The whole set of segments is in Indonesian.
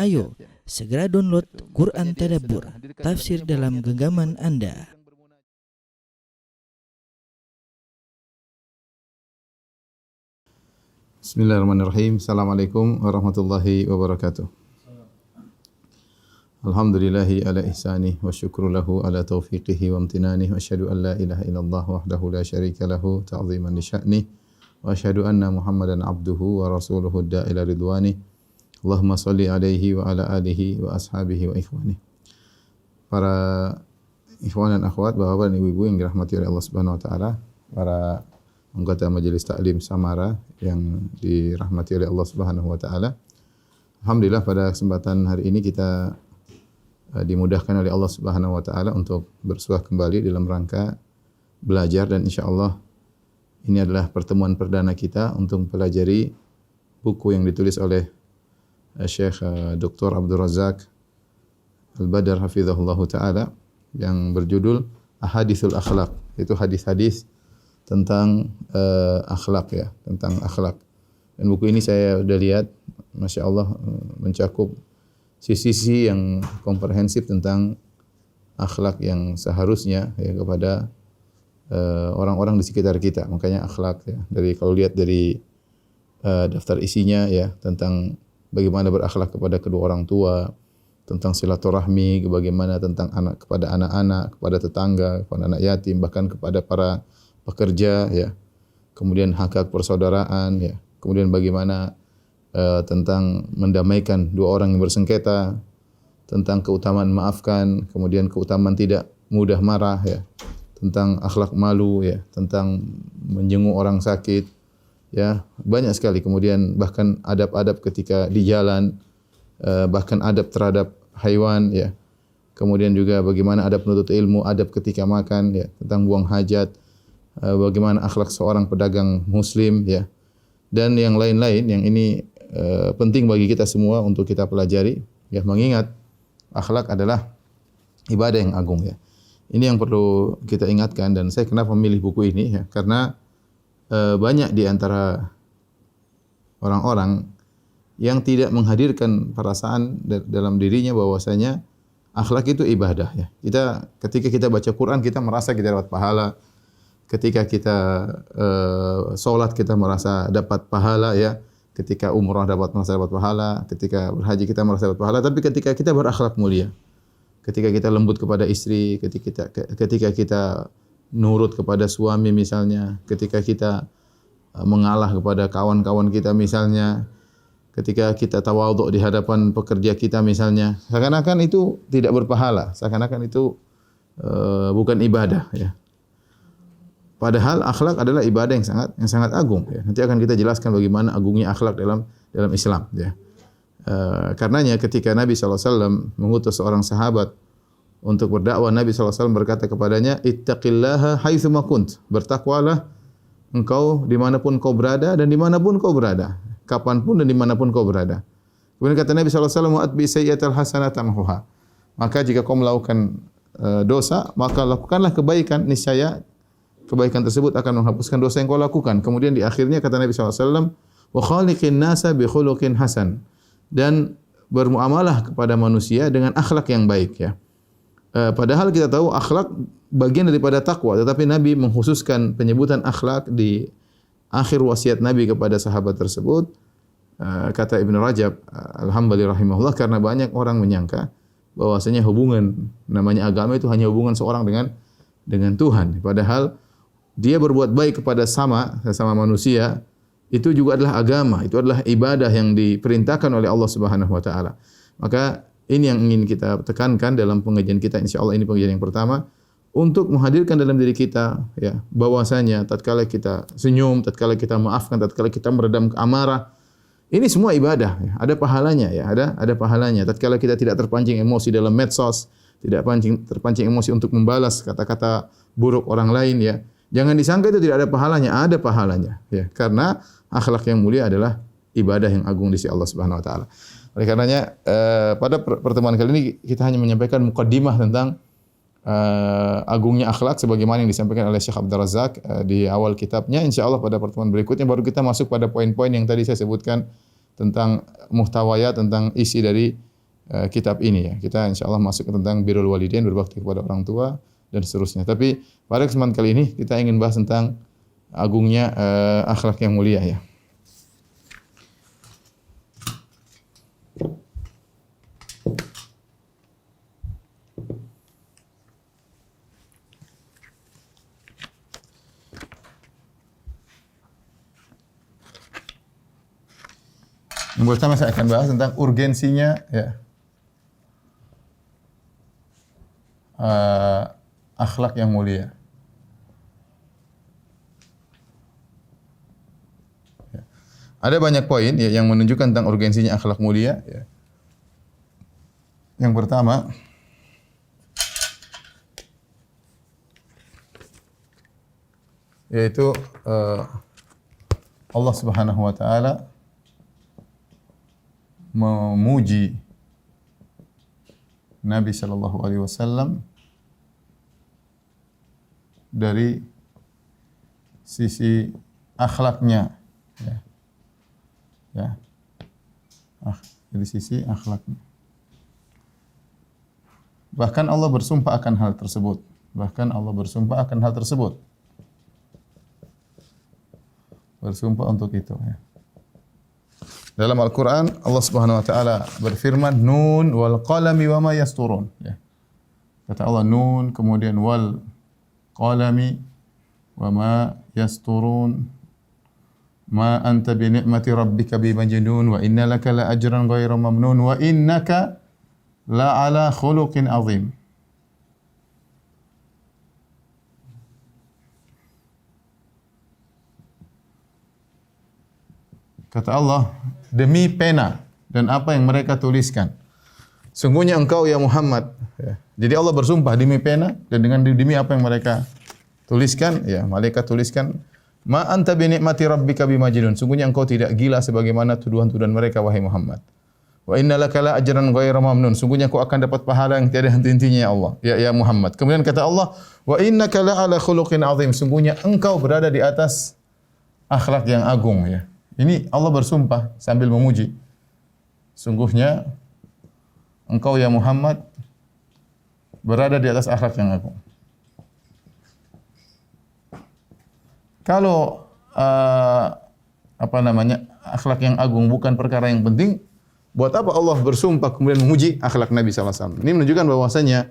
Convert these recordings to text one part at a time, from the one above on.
Ayo, segera download Quran Tadabbur, tafsir dalam genggaman Anda. Bismillahirrahmanirrahim. Assalamualaikum warahmatullahi wabarakatuh. Alhamdulillahi ala ihsanih wa syukru lahu ala taufiqihi wa amtinanih wa asyhadu an la ilaha illallah wahdahu la syarika lahu ta'ziman li sya'nih wa asyhadu anna Muhammadan abduhu wa rasuluhu da'ila ridwanih. Allahumma salli alaihi wa ala alihi wa ashabihi wa ikhwanih. Para ikhwan dan akhwat, bapak dan ibu-ibu yang dirahmati oleh Allah Subhanahu wa taala, para anggota Majelis Taklim Samara yang dirahmati oleh Allah Subhanahu wa taala. Alhamdulillah pada kesempatan hari ini kita dimudahkan oleh Allah Subhanahu wa taala untuk bersuah kembali dalam rangka belajar, dan insyaallah ini adalah pertemuan perdana kita untuk mempelajari buku yang ditulis oleh Syekh Dr. Abdul Razak Al-Badr hafizahullah taala yang berjudul Ahadithul Akhlaq, yaitu hadis-hadis tentang akhlak ya, tentang akhlak. Dan buku ini saya sudah lihat, Masya Allah, mencakup sisi-sisi yang komprehensif tentang akhlak yang seharusnya ya kepada orang-orang di sekitar kita. Makanya akhlak ya, dari kalau lihat dari daftar isinya ya, tentang bagaimana berakhlak kepada kedua orang tua, tentang silaturahmi, bagaimana tentang anak kepada anak-anak, kepada tetangga, kepada anak yatim, bahkan kepada para pekerja ya. Kemudian hak-hak persaudaraan ya. Kemudian bagaimana tentang mendamaikan dua orang yang bersengketa, tentang keutamaan maafkan, kemudian keutamaan tidak mudah marah ya. Tentang akhlak malu ya, tentang menjenguk orang sakit ya, banyak sekali. Kemudian bahkan adab-adab ketika di jalan, bahkan adab terhadap haiwan ya. Kemudian juga bagaimana adab menuntut ilmu, adab ketika makan ya, tentang buang hajat, bagaimana akhlak seorang pedagang muslim ya, dan yang lain-lain yang ini penting bagi kita semua untuk kita pelajari ya, mengingat akhlak adalah ibadah yang agung ya. Ini yang perlu kita ingatkan, dan saya kenapa memilih buku ini ya, karena banyak di antara orang-orang yang tidak menghadirkan perasaan dalam dirinya bahwasanya akhlak itu ibadah ya. Ketika kita baca Quran kita merasa kita dapat pahala. Ketika kita sholat kita merasa dapat pahala ya. Ketika umrah merasa dapat pahala. Ketika berhaji kita merasa dapat pahala. Tapi ketika kita berakhlak mulia, ketika kita lembut kepada istri, ketika kita nurut kepada suami misalnya, ketika kita mengalah kepada kawan-kawan kita misalnya, ketika kita tawadhu di hadapan pekerja kita misalnya, seakan-akan itu tidak berpahala, seakan-akan itu bukan ibadah ya. Padahal akhlak adalah ibadah yang sangat agung ya. Nanti akan kita jelaskan bagaimana agungnya akhlak dalam Islam ya. Karenanya ketika Nabi SAW mengutus seorang sahabat untuk berdakwah, Nabi SAW berkata kepadanya, ittaqillaha haitsu ma kunt. Bertakwalah engkau dimanapun kau berada dan dimanapun kau berada, kapanpun dan dimanapun kau berada. Kemudian kata Nabi SAW, wa'atbi sayyi'atal hasanata tamhuha. Maka jika kau melakukan dosa, maka lakukanlah kebaikan, niscaya kebaikan tersebut akan menghapuskan dosa yang kau lakukan. Kemudian di akhirnya kata Nabi SAW, wa khaliqin nasa bi khuluqin hasan. Dan bermuamalah kepada manusia dengan akhlak yang baik ya. Padahal kita tahu akhlak bagian daripada takwa, tetapi Nabi mengkhususkan penyebutan akhlak di akhir wasiat Nabi kepada sahabat tersebut. Kata Ibnu Rajab Al-Hambali rahimahullah, karena banyak orang menyangka bahwasanya hubungan namanya agama itu hanya hubungan seorang dengan Tuhan. Padahal dia berbuat baik kepada sesama manusia, itu juga adalah agama, itu adalah ibadah yang diperintahkan oleh Allah Subhanahu wa taala. Maka ini yang ingin kita tekankan dalam pengajian kita, insyaallah ini pengajian yang pertama, untuk menghadirkan dalam diri kita ya, bahwasanya tatkala kita senyum, tatkala kita maafkan, tatkala kita meredam amarah, ini semua ibadah ya, ada pahalanya ya, ada pahalanya. Tatkala kita tidak terpancing emosi dalam medsos, tidak terpancing emosi untuk membalas kata-kata buruk orang lain ya. Jangan disangka itu tidak ada pahalanya ya. Karena akhlak yang mulia adalah ibadah yang agung di sisi Allah Subhanahu wa taala. Oleh karenanya pada pertemuan kali ini kita hanya menyampaikan mukaddimah tentang agungnya akhlak sebagaimana yang disampaikan oleh Syekh Abdul Razak di awal kitabnya. Insyaallah pada pertemuan berikutnya baru kita masuk pada poin-poin yang tadi saya sebutkan tentang muhtawaya, tentang isi dari kitab ini ya. Kita insyaallah masuk tentang birrul walidain, berbakti kepada orang tua dan seterusnya. Tapi pada kesempatan kali ini kita ingin bahas tentang agungnya akhlak yang mulia ya. Yang pertama saya akan bahas tentang urgensinya ya akhlak yang mulia. Ya. Ada banyak poin ya yang menunjukkan tentang urgensinya akhlak mulia. Ya. Yang pertama, yaitu Allah Subhanahu wa taala memuji Nabi sallallahu alaihi wasallam dari sisi akhlaknya ya. Ya. Dari sisi akhlaknya. Bahkan Allah bersumpah akan hal tersebut. Bersumpah untuk itu ya. Dalam Al-Quran, Allah Subhanahu wa Ta'ala berfirman, Nun wal qalami wa ma yasturun. Ya. Kata Allah, Nun, kemudian wal qalami wa ma yasturun. Ma anta bi ni'mati rabbika bi majnun wa inna laka la ajran ghayra mamnun wa innaka la ala khuluqin azim. Kata Allah, demi pena dan apa yang mereka tuliskan. Sungguhnya engkau ya Muhammad. Ya. Jadi Allah bersumpah demi pena dan dengan demi apa yang mereka tuliskan. Ya, malaikat tuliskan. Ma anta bi ni'mati rabbika bimajnun. Sungguhnya engkau tidak gila sebagaimana tuduhan-tuduhan mereka wahai Muhammad. Wa innalaka la ajran ghayra mamnun. Sungguhnya engkau akan dapat pahala yang tiada henti-hentinya ya Allah. Ya Muhammad. Kemudian kata Allah, wa innaka la ala khuluqin azim. Sungguhnya engkau berada di atas akhlak yang agung ya. Ini Allah bersumpah sambil memuji. Sungguhnya engkau ya Muhammad berada di atas akhlak yang agung. Kalau akhlak yang agung bukan perkara yang penting, buat apa Allah bersumpah kemudian memuji akhlak Nabi sallallahu alaihi wasallam? Ini menunjukkan bahwasanya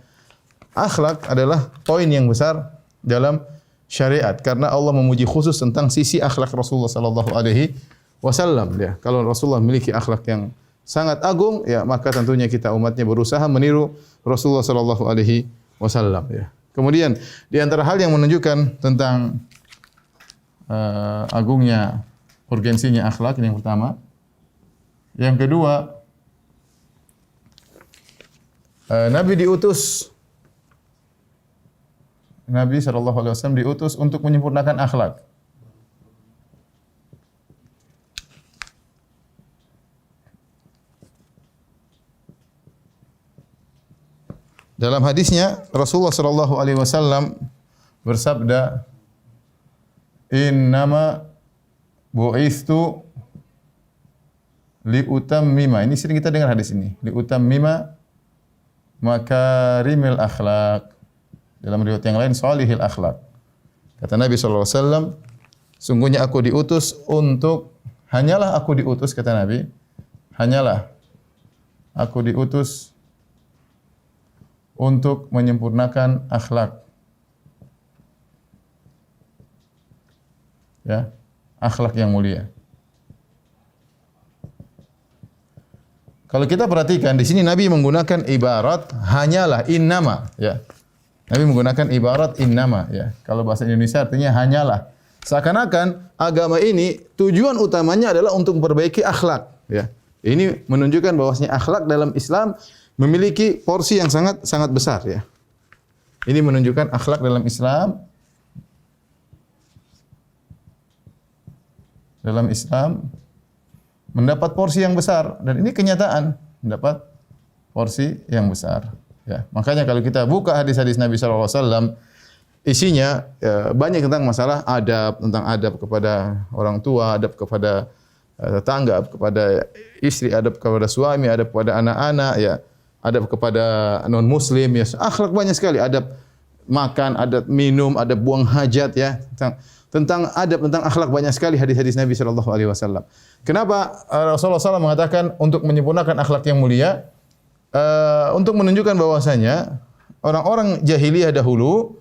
akhlak adalah poin yang besar dalam syariat karena Allah memuji khusus tentang sisi akhlak Rasulullah sallallahu alaihi wasallam ya. Kalau Rasulullah memiliki akhlak yang sangat agung ya, maka tentunya kita umatnya berusaha meniru Rasulullah sallallahu alaihi wasallam ya. Kemudian di antara hal yang menunjukkan tentang agungnya urgensinya akhlak ini yang pertama. Yang kedua, Nabi sallallahu alaihi wasallam diutus untuk menyempurnakan akhlak. Dalam hadisnya Rasulullah sallallahu alaihi wasallam bersabda, "Innama bu'istu liutammima." Ini sering kita dengar hadis ini. Liutammima makarimil akhlak. Dalam riwayat yang lain salihil akhlak. Kata Nabi sallallahu alaihi wasallam, sungguhnya aku diutus hanyalah aku diutus kata Nabi, hanyalah aku diutus untuk menyempurnakan akhlak. Ya, akhlak yang mulia. Kalau kita perhatikan di sini Nabi menggunakan ibarat hanyalah, innama, ya. Nabi menggunakan ibarat innama, ya. Kalau bahasa Indonesia artinya hanyalah. Seakan-akan agama ini tujuan utamanya adalah untuk memperbaiki akhlak, ya. Ini menunjukkan bahwasanya akhlak dalam Islam memiliki porsi yang sangat besar, ya. Ini menunjukkan akhlak dalam Islam mendapat porsi yang besar dan ini kenyataan mendapat porsi yang besar. Ya, makanya kalau kita buka hadis-hadis Nabi sallallahu alaihi wasallam isinya banyak tentang masalah adab, tentang adab kepada orang tua, adab kepada tetangga, adab kepada istri, adab kepada suami, adab kepada anak-anak, ya, adab kepada non muslim, ya, akhlak banyak sekali, adab makan, adab minum, adab buang hajat, ya. Tentang adab, tentang akhlak banyak sekali hadis-hadis Nabi sallallahu alaihi wasallam. Kenapa Rasulullah SAW mengatakan untuk menyempurnakan akhlak yang mulia, untuk menunjukkan bahwasanya orang-orang jahiliyah dahulu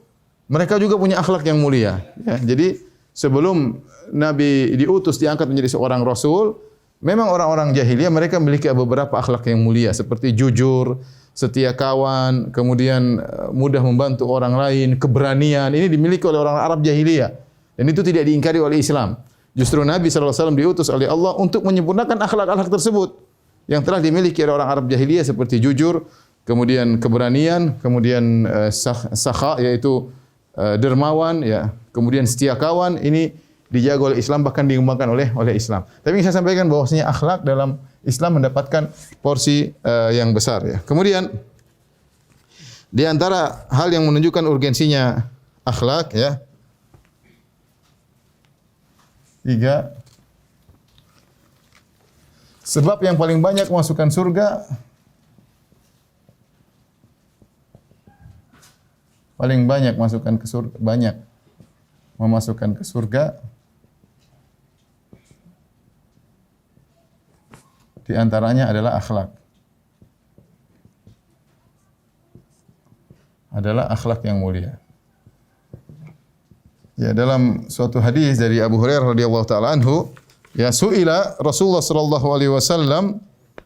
mereka juga punya akhlak yang mulia, ya. Jadi sebelum Nabi diutus diangkat menjadi seorang rasul, memang orang-orang jahiliyah mereka memiliki beberapa akhlak yang mulia seperti jujur, setia kawan, kemudian mudah membantu orang lain, keberanian. Ini dimiliki oleh orang Arab jahiliyah. Dan itu tidak diingkari oleh Islam. Justru Nabi SAW diutus oleh Allah untuk menyempurnakan akhlak-akhlak tersebut yang telah dimiliki oleh orang Arab jahiliyah seperti jujur, kemudian keberanian, kemudian sakha yaitu dermawan, ya, kemudian setia kawan. Ini dijaga oleh Islam, bahkan dikembangkan oleh Islam. Tapi saya sampaikan bahwasanya akhlak dalam Islam mendapatkan porsi yang besar, ya. Kemudian di antara hal yang menunjukkan urgensinya akhlak, ya, 3 sebab yang paling banyak memasukkan surga, paling banyak masukkan ke surga, banyak memasukkan ke surga. Di antaranya adalah akhlak. Adalah akhlak yang mulia. Ya, dalam suatu hadis dari Abu Hurairah radhiyallahu taala anhu, ya, su'ila Rasulullah sallallahu alaihi wasallam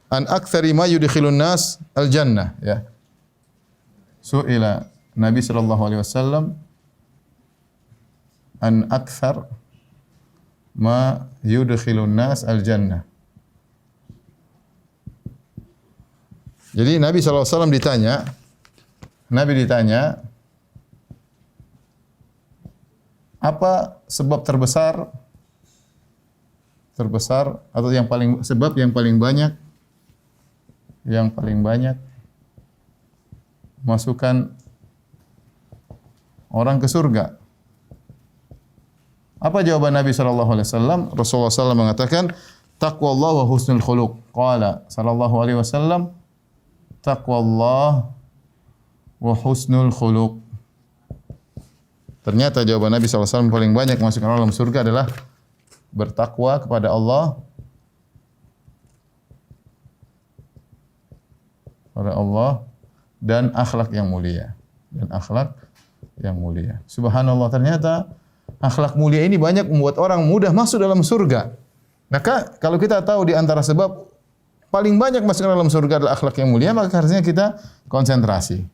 an aktsari ma yudkhilun nas al jannah, ya. Su'ila Nabi sallallahu alaihi wasallam an aktsar ma yudkhilun nas al jannah. Jadi Nabi sallallahu alaihi wasallam ditanya, apa sebab terbesar atau sebab yang paling banyak masukkan orang ke surga? Apa jawaban Nabi sallallahu alaihi wasallam? Rasulullah SAW mengatakan, taqwallah wa husnul khuluq. Qala sallallahu alaihi wasallam, taqwallah wa husnul khuluq. Ternyata jawaban Nabi SAW paling banyak masukkan orang dalam surga adalah bertakwa kepada Allah, dan akhlak yang mulia. Subhanallah, ternyata akhlak mulia ini banyak membuat orang mudah masuk dalam surga. Maka kalau kita tahu di antara sebab paling banyak masuk dalam surga adalah akhlak yang mulia, maka harusnya kita konsentrasi.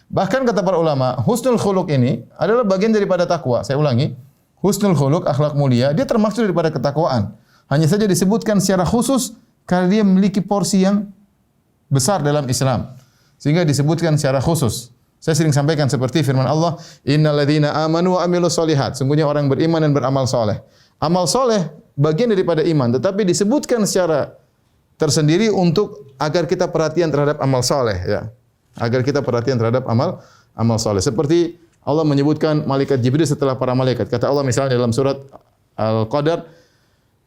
Bahkan kata para ulama, husnul khuluq ini adalah bagian daripada takwa. Saya ulangi, husnul khuluq, akhlak mulia, dia termasuk daripada ketakwaan. Hanya saja disebutkan secara khusus karena dia memiliki porsi yang besar dalam Islam, sehingga disebutkan secara khusus. Saya sering sampaikan seperti firman Allah, innal ladzina amanu wa amilus solihat. Sungguhnya orang beriman dan beramal soleh. Amal soleh bagian daripada iman, tetapi disebutkan secara tersendiri untuk agar kita perhatian terhadap amal soleh, ya. Agar kita perhatian terhadap amal soleh. Seperti Allah menyebutkan malaikat Jibril setelah para malaikat. Kata Allah misalnya dalam surat Al-Qadar,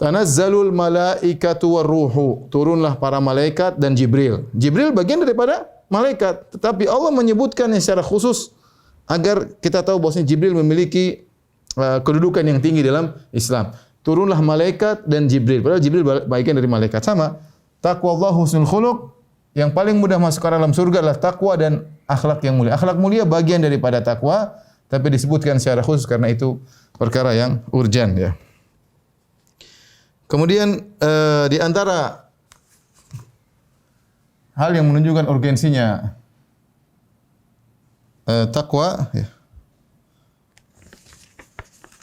tanazzalul malaikatu warruhu. Turunlah para malaikat dan Jibril. Jibril bagian daripada malaikat, tetapi Allah menyebutkannya secara khusus agar kita tahu bahwasanya Jibril memiliki kedudukan yang tinggi dalam Islam. Turunlah malaikat dan Jibril. Padahal Jibril bagian dari malaikat. Sama. Taqwallahu husnul khuluq. Yang paling mudah masuk ke dalam surga adalah takwa dan akhlak yang mulia. Akhlak mulia bagian daripada takwa, tapi disebutkan secara khusus karena itu perkara yang urgen, ya. Kemudian di antara hal yang menunjukkan urgensinya takwa, ya.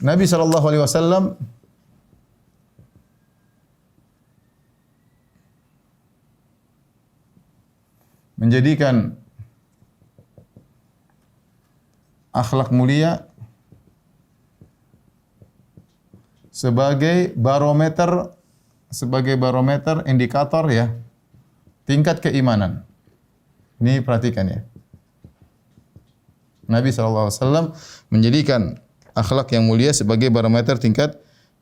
Nabi SAW menjadikan akhlak mulia sebagai barometer indikator, ya, tingkat keimanan. Ini perhatikan, ya. Nabi SAW menjadikan akhlak yang mulia sebagai barometer tingkat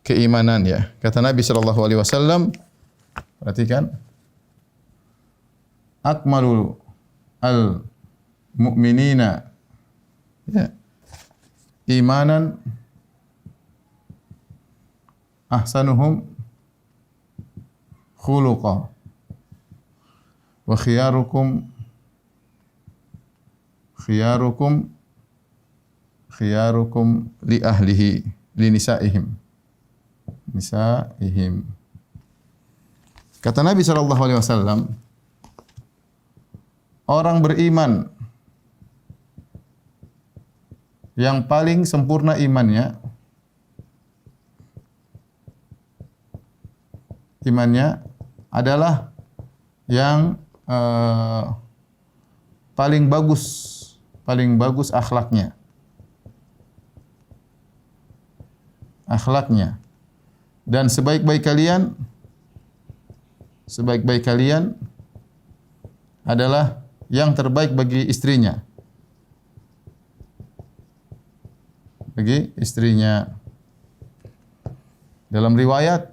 keimanan ya. Kata Nabi sallallahu alaihi wasallam, perhatikan, akmalul al mu'minina ya, imanan ahsanuhum khuluqa wa khiyarukum li ahlihi li nisaihim. Kata Nabi sallallahu alaihi wasallam, orang beriman yang paling sempurna imannya adalah yang paling bagus akhlaknya. Dan sebaik-baik kalian adalah yang terbaik bagi istrinya. Dalam riwayat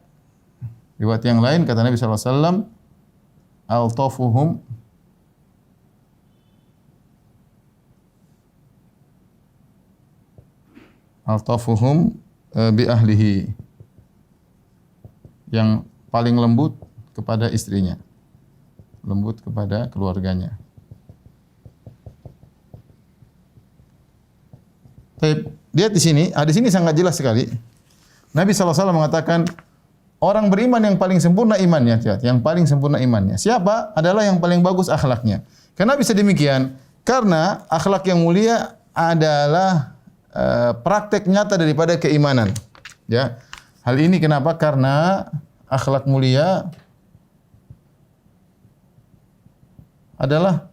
yang lain kata Nabi sallallahu alaihi wasallam, altafuhum bi ahlihi, yang paling lembut kepada istrinya, lembut kepada keluarganya. Lihat di sini, hadis ini sangat jelas sekali. Nabi SAW mengatakan orang beriman yang paling sempurna imannya, yang paling sempurna imannya. Siapa? Adalah yang paling bagus akhlaknya. Kenapa bisa demikian? Karena akhlak yang mulia adalah praktek nyata daripada keimanan. Ya, hal ini kenapa? Karena akhlak mulia adalah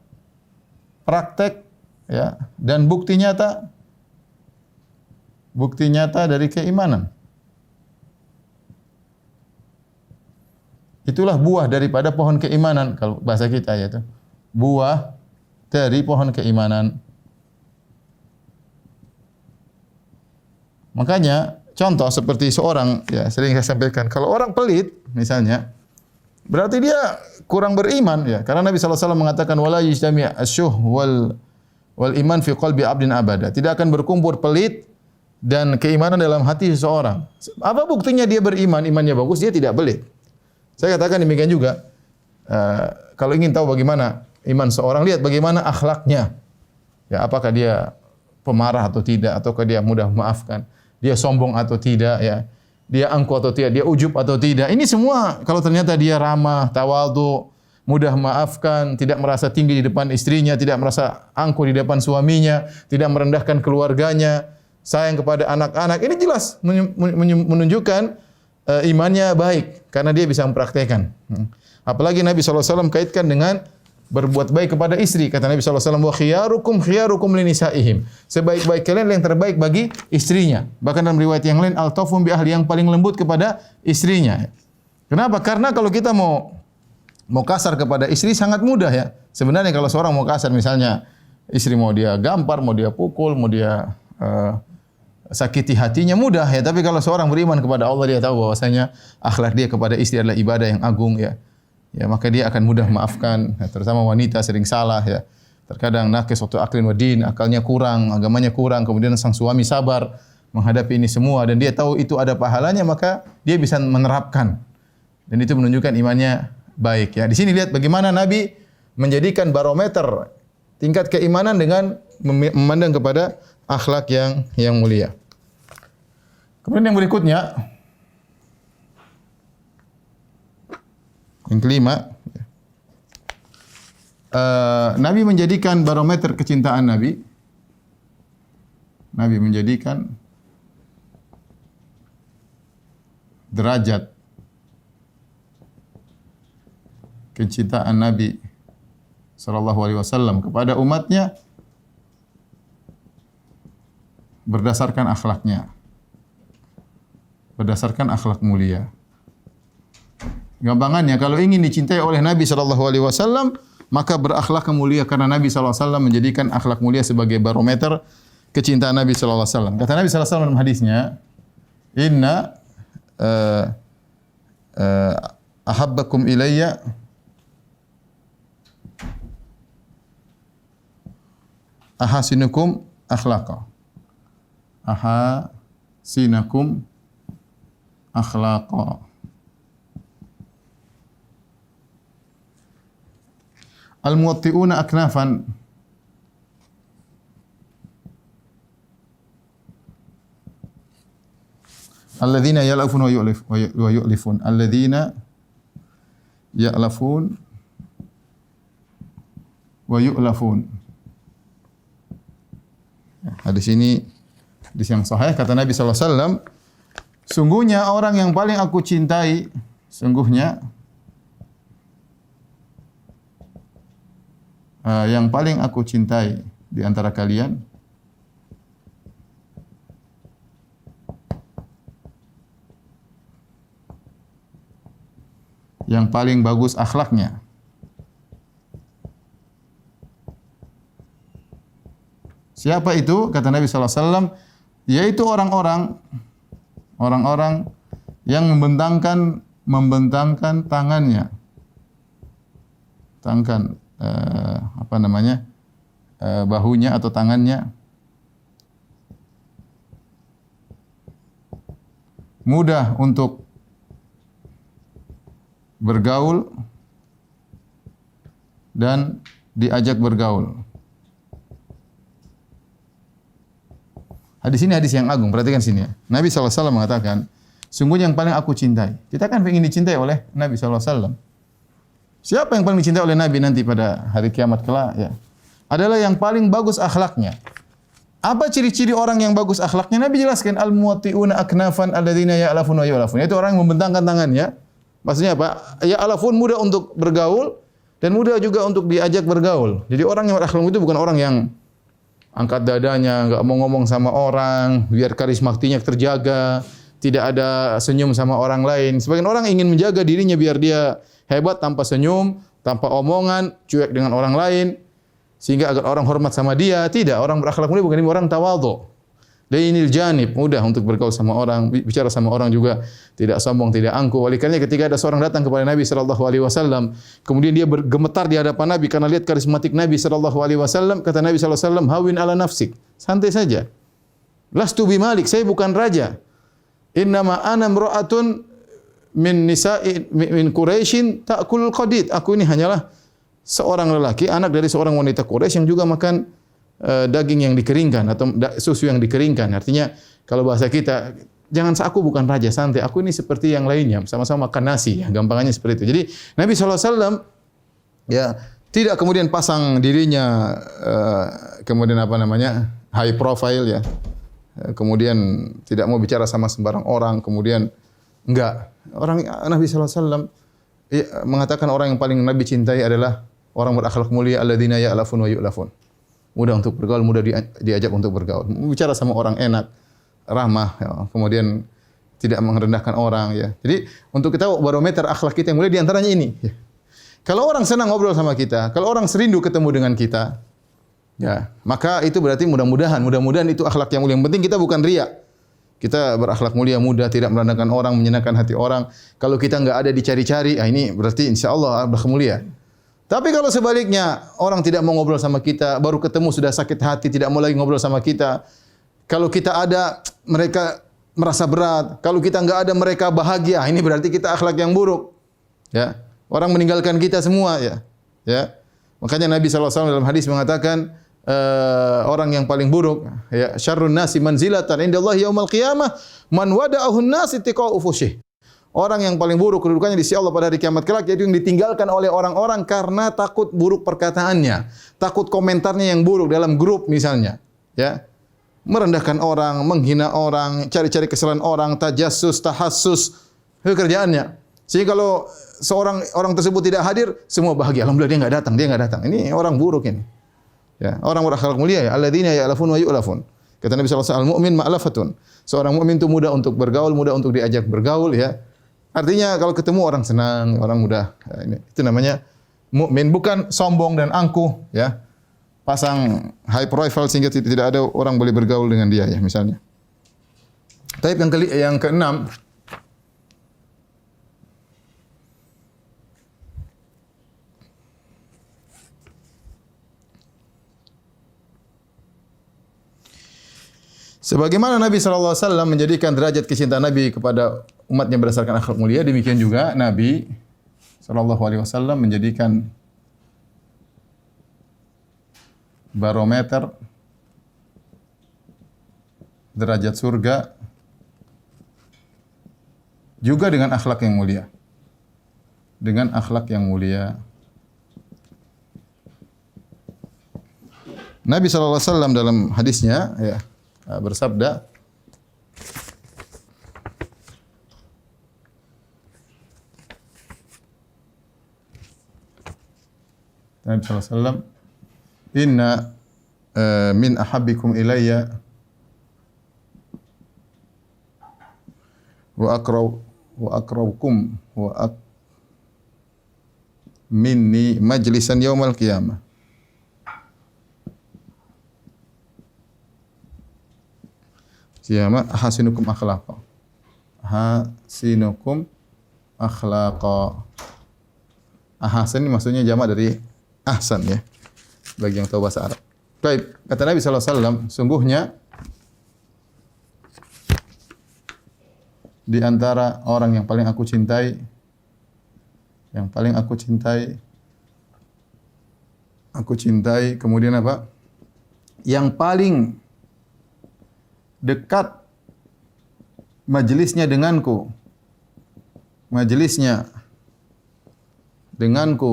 praktek ya dan bukti nyata dari keimanan. Itulah buah daripada pohon keimanan kalau bahasa kita yaitu buah dari pohon keimanan. Makanya contoh seperti seorang ya sering saya sampaikan, kalau orang pelit misalnya berarti dia kurang beriman ya, karena Nabi sallallahu alaihi wasallam mengatakan wala yajtami' asyuh wal iman fi qalbi 'abdin abada. Tidak akan berkumpul pelit dan keimanan dalam hati seseorang. Apa buktinya dia beriman, imannya bagus, dia tidak pelit. Saya katakan demikian juga. Kalau ingin tahu bagaimana iman seorang, lihat bagaimana akhlaknya. Ya, apakah dia pemarah atau tidak, ataukah dia mudah memaafkan, dia sombong atau tidak, ya, dia angkuh atau tidak, dia ujub atau tidak. Ini semua kalau ternyata dia ramah, tawadhu, mudah memaafkan, tidak merasa tinggi di depan istrinya, tidak merasa angkuh di depan suaminya, tidak merendahkan keluarganya, sayang kepada anak-anak. Ini jelas menunjukkan imannya baik karena dia bisa mempraktekkan. Apalagi Nabi SAW kaitkan dengan berbuat baik kepada istri. Kata Nabi SAW, wa khiyarukum li nisaihim. Sebaik-baik kalian yang terbaik bagi istrinya. Bahkan dalam riwayat yang lain, altafum bi ahli, yang paling lembut kepada istrinya. Kenapa? Karena kalau kita mau kasar kepada istri sangat mudah ya. Sebenarnya kalau seorang mau kasar, misalnya istri mau dia gampar, mau dia pukul, mau dia sakiti hatinya, mudah ya. Tapi kalau seorang beriman kepada Allah, dia tahu bahwasanya akhlak dia kepada istri adalah ibadah yang agung ya. Ya, maka dia akan mudah maafkan, ya, terutama wanita sering salah ya. Terkadang nakis waktu aklin wa din, akalnya kurang, agamanya kurang, kemudian sang suami sabar menghadapi ini semua dan dia tahu itu ada pahalanya, maka dia bisa menerapkan. Dan itu menunjukkan imannya baik ya. Di sini lihat bagaimana Nabi menjadikan barometer tingkat keimanan dengan memandang kepada akhlak yang mulia. Kemudian yang berikutnya, yang kelima, Nabi menjadikan barometer kecintaan Nabi. Nabi menjadikan derajat kecintaan Nabi sallallahu alaihi wasallam kepada umatnya berdasarkan akhlaknya. Berdasarkan akhlak mulia. Gampangannya, kalau ingin dicintai oleh Nabi sallallahu alaihi wasallam, maka berakhlak mulia, karena Nabi sallallahu alaihi wasallam menjadikan akhlak mulia sebagai barometer kecintaan Nabi sallallahu alaihi wasallam. Kata Nabi sallallahu alaihi wasallam dalam hadisnya, "Inna ahabbakum ilayya ahasinukum akhlaqa. Ahasinakum akhlaqa. Al-muwatti'una aknafan. Alladzina ya'lafun wa yu'lifun. Alladzina ya'lafun wa yu'lafun. Hadis ini hadis yang sahih, kata Nabi sallallahu alaihi wasallam, sungguhnya orang yang paling aku cintai, yang paling aku cintai di antara kalian yang paling bagus akhlaknya. Siapa itu? Kata Nabi sallallahu alaihi wasallam, yaitu orang-orang yang membentangkan tangannya. Bahunya atau tangannya mudah untuk bergaul dan diajak bergaul. Hadis ini hadis yang agung, perhatikan sini ya. Nabi sallallahu alaihi wasallam mengatakan, sungguhnya yang paling aku cintai. Kita kan ingin dicintai oleh Nabi sallallahu alaihi wasallam. Siapa yang paling dicintai oleh Nabi nanti pada hari kiamat kelak ya? Adalah yang paling bagus akhlaknya. Apa ciri-ciri orang yang bagus akhlaknya? Nabi jelaskan, al-muwatti'una aknafan alladzina ya'lafun wa yu'lafun. Itu orang yang membentangkan tangannya. Maksudnya apa? Ya'lafun, mudah untuk bergaul dan mudah juga untuk diajak bergaul. Jadi orang yang berakhlak itu bukan orang yang angkat dadanya, enggak mau ngomong sama orang, biar karismatiknya terjaga, tidak ada senyum sama orang lain. Sebagian orang ingin menjaga dirinya biar dia hebat tanpa senyum, tanpa omongan, cuek dengan orang lain, sehingga agar orang hormat sama dia. Tidak, orang berakhlak mulia bukan orang tawadhu. Lainil janib, mudah untuk bergaul sama orang, bicara sama orang juga tidak sombong, tidak angkuh. Oleh karena ketika ada seorang datang kepada Nabi sallallahu alaihi wasallam, kemudian dia bergemetar di hadapan Nabi karena lihat karismatik Nabi sallallahu alaihi wasallam, kata Nabi sallallahu alaihi wasallam, "Hawin ala nafsik." Santai saja. Lastu bimalik, saya bukan raja. Innama ana imra'atun min Quraisyin ta'kulul qadid. Aku ini hanyalah seorang lelaki, anak dari seorang wanita Quraisy yang juga makan daging yang dikeringkan atau susu yang dikeringkan. Artinya kalau bahasa kita, jangan aku bukan raja, santai. Aku ini seperti yang lainnya, sama-sama makan nasi. Ya, gampangannya seperti itu. Jadi Nabi SAW ya tidak kemudian pasang dirinya kemudian high profile ya. Kemudian tidak mau bicara sama sembarang orang, kemudian enggak. Orang Nabi SAW mengatakan orang yang paling Nabi cintai adalah orang berakhlak mulia, alladzina ya'lafun wa yu'lafun. Mudah untuk bergaul, mudah diajak untuk bergaul. Bicara sama orang enak, ramah, ya. Kemudian tidak merendahkan orang. Ya. Jadi untuk kita barometer akhlak kita yang mulia diantaranya ini. Ya. Kalau orang senang ngobrol sama kita, kalau orang serindu ketemu dengan kita, ya maka itu berarti mudah-mudahan itu akhlak yang mulia. Yang penting kita bukan riya. Kita berakhlak mulia, mudah, tidak merendahkan orang, menyenangkan hati orang. Kalau kita enggak ada dicari-cari, ini berarti insya Allah akhlak mulia. Tapi kalau sebaliknya, orang tidak mau ngobrol sama kita, baru ketemu sudah sakit hati, tidak mau lagi ngobrol sama kita. Kalau kita ada, mereka merasa berat. Kalau kita enggak ada, mereka bahagia. Ini berarti kita akhlak yang buruk. Ya, orang meninggalkan kita semua. Ya, makanya Nabi SAW dalam hadis mengatakan, orang yang paling buruk, ya, syarrun nasi manzilatan indallahi yaumal qiyamah man wada'ahun nasi tiqa'u fusyih. Orang yang paling buruk kedudukannya di sisi Allah pada hari kiamat kelak, yaitu yang ditinggalkan oleh orang-orang karena takut buruk perkataannya, takut komentarnya yang buruk dalam grup misalnya, ya. Merendahkan orang, menghina orang, cari-cari kesalahan orang, tajassus, tahassus, itu kerjaannya. Sehingga kalau seorang orang tersebut tidak hadir, semua bahagia. Alhamdulillah dia enggak datang. Ini orang buruk ini. Ya, orang berakhlak mulia ya, alladzina ya'lafun wa yu'lafun. Kata Nabi sallallahu alaihi wasallam, al-mu'min ma'lafatun. Seorang mukmin itu mudah untuk bergaul, mudah untuk diajak bergaul ya. Artinya kalau ketemu orang senang, orang mudah. Ya, itu namanya mukmin, bukan sombong dan angkuh ya. Pasang high profile sehingga tidak ada orang boleh bergaul dengan dia ya misalnya. Tapi yang keenam, Sebagaimana Nabi sallallahu alaihi wasallam menjadikan derajat kecintaan Nabi kepada umatnya berdasarkan akhlak mulia, demikian juga Nabi sallallahu alaihi wasallam menjadikan barometer derajat surga juga dengan akhlak yang mulia. Dengan akhlak yang mulia. Nabi sallallahu alaihi wasallam dalam hadisnya ya bersabda, Nabi sallallahu alaihi wasallam, "Inna min ahabbikum ilayya wa akrabukum minni majlisan yaumal qiyamah." Qiyamah, ahasinukum akhlaqa. Ahasinukum akhlaqa. Ahsan ini maksudnya jamak dari ahsan ya. Bagi yang tahu bahasa Arab. Baik, kata Nabi sallallahu alaihi wasallam, sungguhnya di antara orang yang paling aku cintai, kemudian apa? Yang paling dekat majelisnya denganku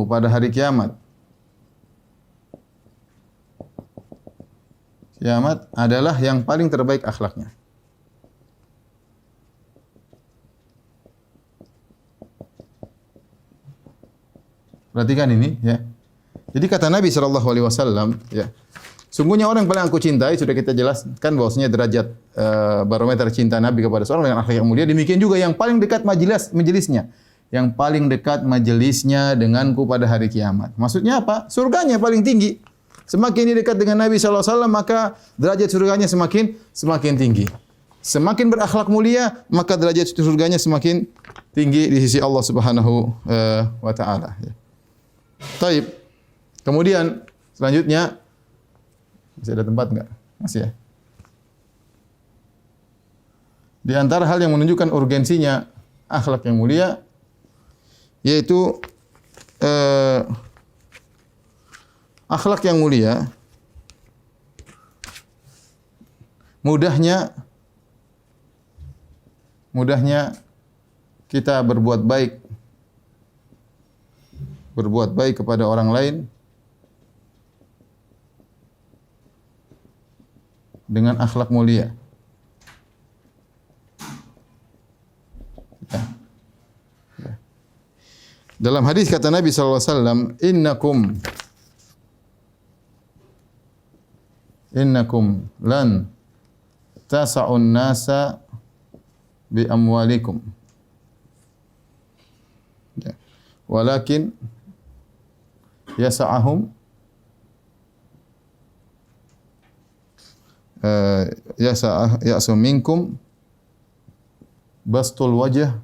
pada hari kiamat. Kiamat adalah yang paling terbaik akhlaknya. Perhatikan ini ya. Jadi kata Nabi sallallahu alaihi wasallam ya, sungguhnya orang yang paling aku cintai, sudah kita jelaskan bahwasanya derajat barometer cinta Nabi kepada seorang dengan akhlak yang mulia, demikian juga yang paling dekat majelisnya. Yang paling dekat majelisnya denganku pada hari kiamat. Maksudnya apa? Surganya paling tinggi. Semakin ini dekat dengan Nabi sallallahu alaihi wasallam, maka derajat surganya semakin tinggi. Semakin berakhlak mulia, maka derajat surganya semakin tinggi di sisi Allah Subhanahu wa taala. Taib. Kemudian selanjutnya, masih ada tempat enggak? Masih ya. Di antara hal yang menunjukkan urgensinya akhlak yang mulia yaitu akhlak yang mulia mudahnya kita berbuat baik kepada orang lain dengan akhlak mulia. Dalam hadis kata Nabi sallallahu alaihi wasallam, innakum lan tasa'un nasa bi amwalikum. Ya. Walakin yasa'ahum ya'su minkum bastul wajh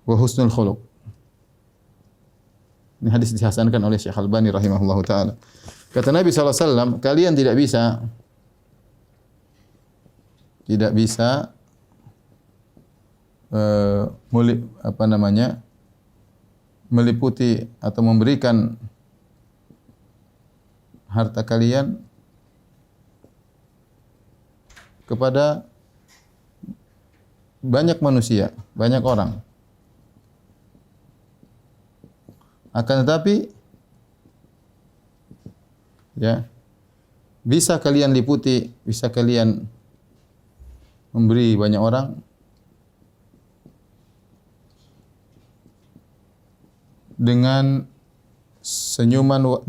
wa husnul khuluq. Ini hadis dihasankan oleh Syekh Albani rahimahullahu taala. Kata Nabi sallallahu alaihi wasallam, kalian tidak bisa meliputi atau memberikan harta kalian kepada banyak manusia, banyak orang. Akan tetapi ya, bisa kalian liputi, bisa kalian memberi banyak orang dengan senyuman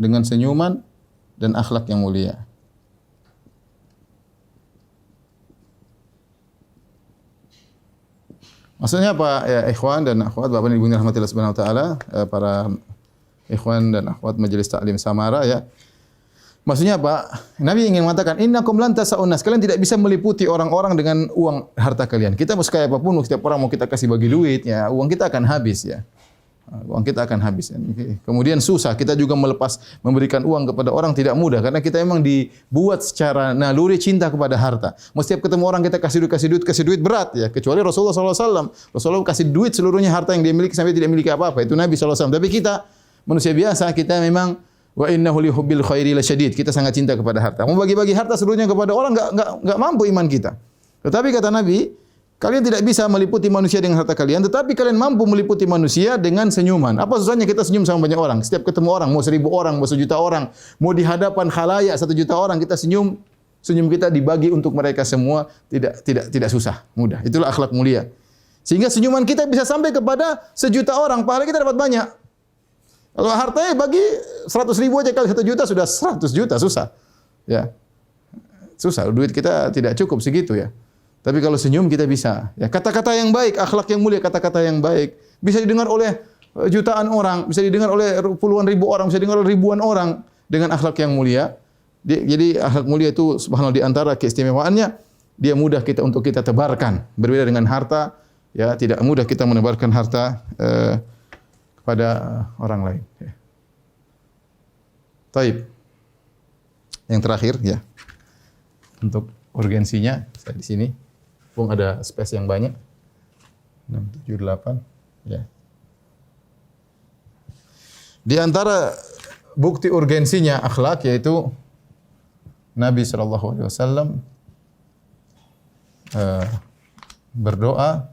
dan akhlak yang mulia. Maksudnya apa ya ikhwan dan akhwat, Bapak dan Ibu yang dirahmati Allah Subhanahu wa taala, para ikhwan dan akhwat majelis taklim Samara ya. Maksudnya apa? Nabi ingin mengatakan innakum lan tasa'un nas, kalian tidak bisa meliputi orang-orang dengan uang harta kalian. Kita mau sekaya apapun, setiap orang mau kita kasih bagi duit ya, uang kita akan habis ya. uang kita akan habis. Kemudian susah, kita juga memberikan uang kepada orang tidak mudah karena kita memang dibuat secara naluri cinta kepada harta. Setiap ketemu orang kita kasih duit berat ya. Kecuali Rasulullah SAW. Rasulullah kasih duit seluruhnya harta yang dia miliki sampai tidak miliki apa-apa. Itu Nabi SAW. Tapi kita manusia biasa, kita memang wa innahu li hubbil khairi lasyadid. Kita sangat cinta kepada harta. Mau bagi-bagi harta seluruhnya kepada orang enggak mampu iman kita. Tetapi kata Nabi, kalian tidak bisa meliputi manusia dengan harta kalian, tetapi kalian mampu meliputi manusia dengan senyuman. Apa susahnya kita senyum sama banyak orang? Setiap ketemu orang, mau 1.000 orang, mau 1.000.000 orang, mau di hadapan khalayak 1.000.000 orang, kita senyum. Senyum kita dibagi untuk mereka semua, tidak susah, mudah. Itulah akhlak mulia. Sehingga senyuman kita bisa sampai kepada 1.000.000 orang, pahala kita dapat banyak. Kalau hartanya bagi 100.000 aja kali 1 juta sudah 100 juta, susah. Ya. Susah, duit kita tidak cukup segitu ya. Tapi kalau senyum kita bisa. Ya, kata-kata yang baik, akhlak yang mulia, kata-kata yang baik bisa didengar oleh jutaan orang, bisa didengar oleh puluhan ribu orang, bisa didengar oleh ribuan orang dengan akhlak yang mulia. Jadi akhlak mulia itu subhanallah di antara keistimewaannya, dia mudah untuk kita tebarkan. Berbeda dengan harta, ya tidak mudah kita menebarkan harta kepada orang lain. Ya. Taib. Yang terakhir ya. Untuk urgensinya saya di sini. Pun ada space yang banyak. 6, 7, 8. Ya. Di antara bukti urgensinya akhlak yaitu Nabi SAW berdoa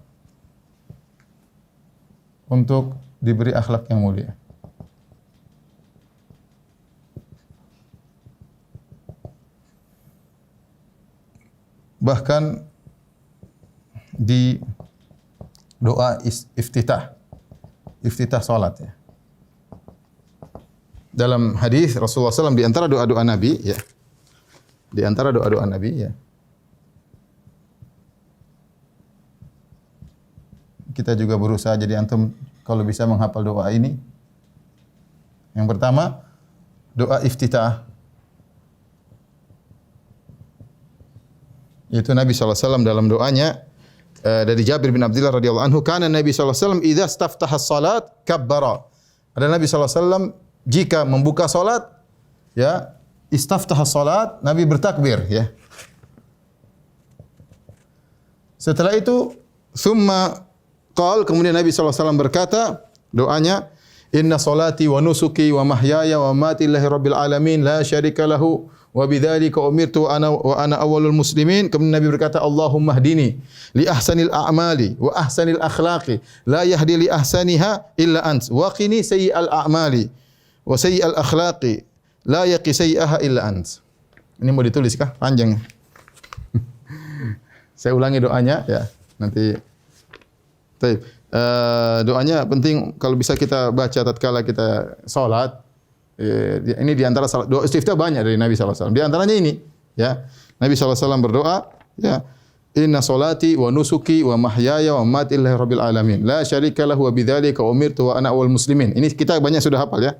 untuk diberi akhlak yang mulia. Bahkan di doa iftitah salat ya. Dalam hadis Rasulullah SAW di antara doa-doa Nabi ya. Di antara doa-doa Nabi ya. Kita juga berusaha jadi antum kalau bisa menghafal doa ini. Yang pertama, doa iftitah. Yaitu Nabi SAW dalam doanya dari Jabir bin Abdullah radhiyallahu anhu, kana Nabi SAW idza istaftaha as-salat kabbara. Ada Nabi SAW jika membuka salat ya, istaftaha as-salat, Nabi bertakbir ya. Setelah itu thumma qala, kemudian Nabi SAW berkata doanya, inna salati wa nusuki wa mahyaya wa mamati lillahi rabbil alamin la syarika lahu wa bidzalika umirtu wa ana awwalul muslimin. Kemudian Nabi berkata, Allahumma hdini li ahsanil a'mali wa ahsanil akhlaqi la yahdi li ahsaniha illa ant wa qini sayyi'al a'mali wa sayyi'al akhlaqi la yaqi sayyi'aha illa ant. Ini mau ditulis kah? Panjang. Saya ulangi doanya ya. Nanti doanya penting kalau bisa kita baca tatkala kita salat. Ini di antara doa istiftah banyak dari Nabi SAW. Di antaranya ini, ya. Nabi SAW berdoa, ya. Inna salati wa nusuki wa mahyaya wa mamati lillahi rabbil alamin. La syarika lahu wa bidzalika umirtu wa ana awwalul muslimin. Ini kita banyak sudah hafal ya.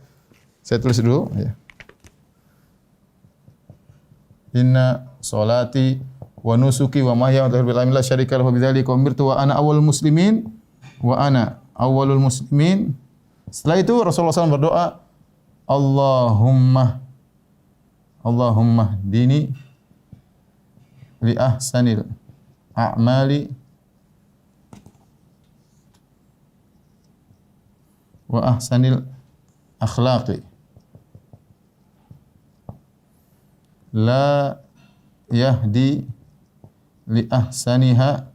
Saya tulis dulu, ya. Inna salati wa nusuki wa mahyaya wa mamati lillahi rabbil alamin. La syarika lahu wa bidzalika umirtu wa ana awwalul muslimin. Wa ana awwalul muslimin. Setelah itu Rasulullah SAW berdoa, Allahumma dini li ahsanil a'mali wa ahsanil akhlaqi la yahdi li ahsaniha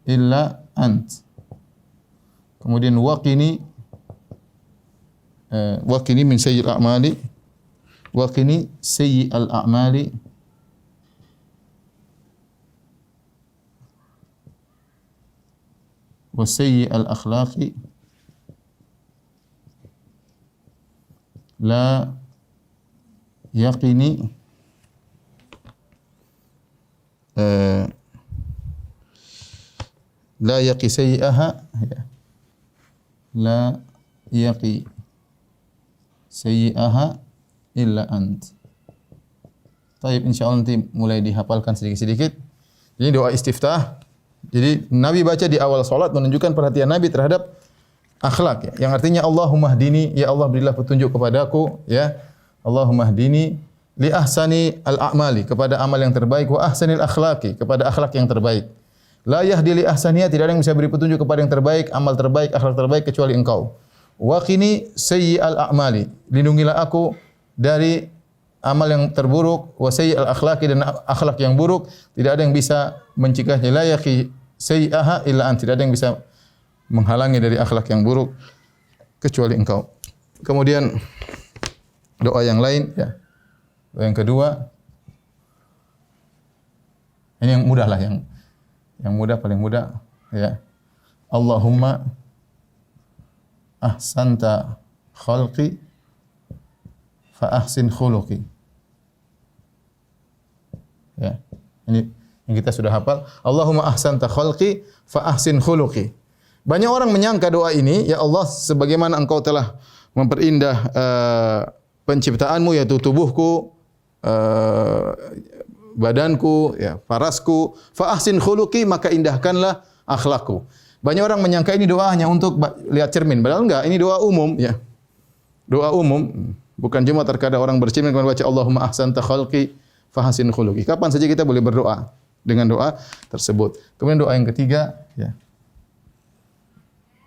illa ant. Kemudian waqini min sayyi'il a'mali wa qini sayyi'al a'mali wa sayyi'al akhlaqi la yaqini la yaqi sayyi'aha la yaqi sayyi'aha illa ant. Baik, insyaallah nanti mulai dihafalkan sedikit-sedikit. Ini doa istiftah. Jadi Nabi baca di awal salat menunjukkan perhatian Nabi terhadap akhlak ya. Yang artinya Allahumma hdini, ya Allah berilah petunjuk kepadaku ya. Allahumma hdini li ahsani al-a'mali, kepada amal yang terbaik, wa ahsanil akhlaqi, kepada akhlak yang terbaik. La yahdi li ahsaniya, tidak ada yang bisa beri petunjuk kepada yang terbaik, amal terbaik, akhlak terbaik kecuali Engkau. Wa qini sayyi'al a'mali, lindungilah aku dari amal yang terburuk, wa sayyi'al akhlaqi, dan akhlak yang buruk, tidak ada yang bisa mencegahnya. La yaqi sayyi'aha illa ant, tidak ada yang bisa menghalangi dari akhlak yang buruk kecuali Engkau. Kemudian doa yang lain ya. Doa yang kedua, ini yang mudah lah, yang mudah, paling mudah ya. Allahumma ahsanta khalqi fa ahsin khuluqi. Ya. Ini yang kita sudah hafal. Allahumma ahsanta khalqi fa ahsin khuluqi. Banyak orang menyangka doa ini, ya Allah, sebagaimana Engkau telah memperindah penciptaanmu, yaitu tubuhku, badanku, ya, farasku, fa ahsin khuluqi, maka indahkanlah akhlakku. Banyak orang menyangka ini doa hanya untuk lihat cermin, padahal enggak, ini doa umum ya. Doa umum, bukan cuma terkadang orang bercermin kemudian baca Allahumma ahsanta khalqi fa ahsin khuluqi. Kapan saja kita boleh berdoa dengan doa tersebut. Kemudian doa yang ketiga ya.